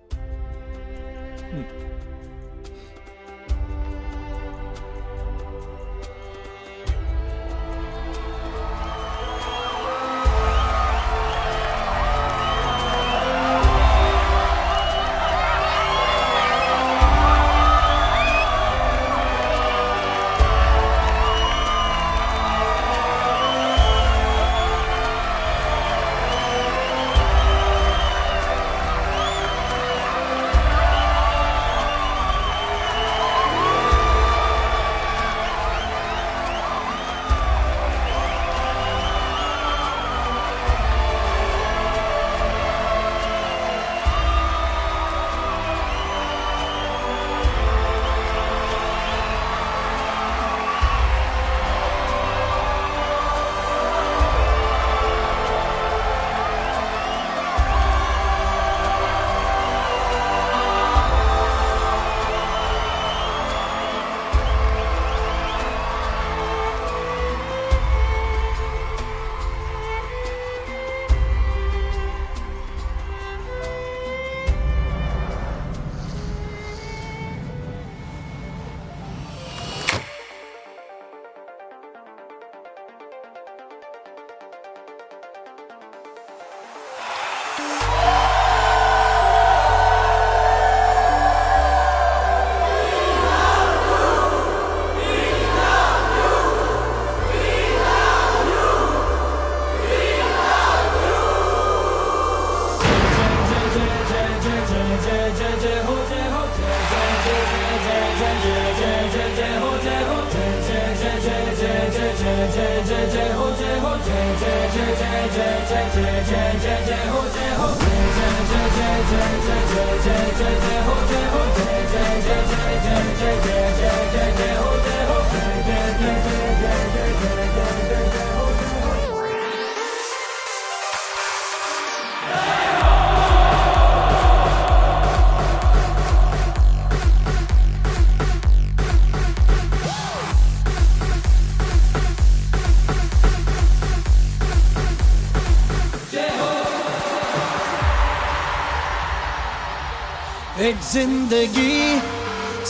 एक जिंदगी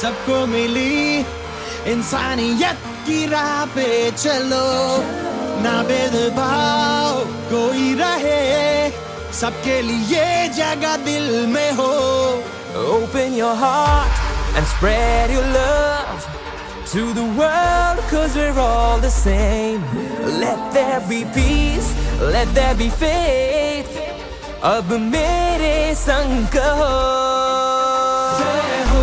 सबको मिली, इंसानियत की राह पे चलो, ना भेदभाव कोई रहे, सबके लिए जगह दिल में हो। Open your heart and spread your love to the world, 'cause we're all the same. Let there be peace, let there be faith. अब मेरे संग कहो जय हो।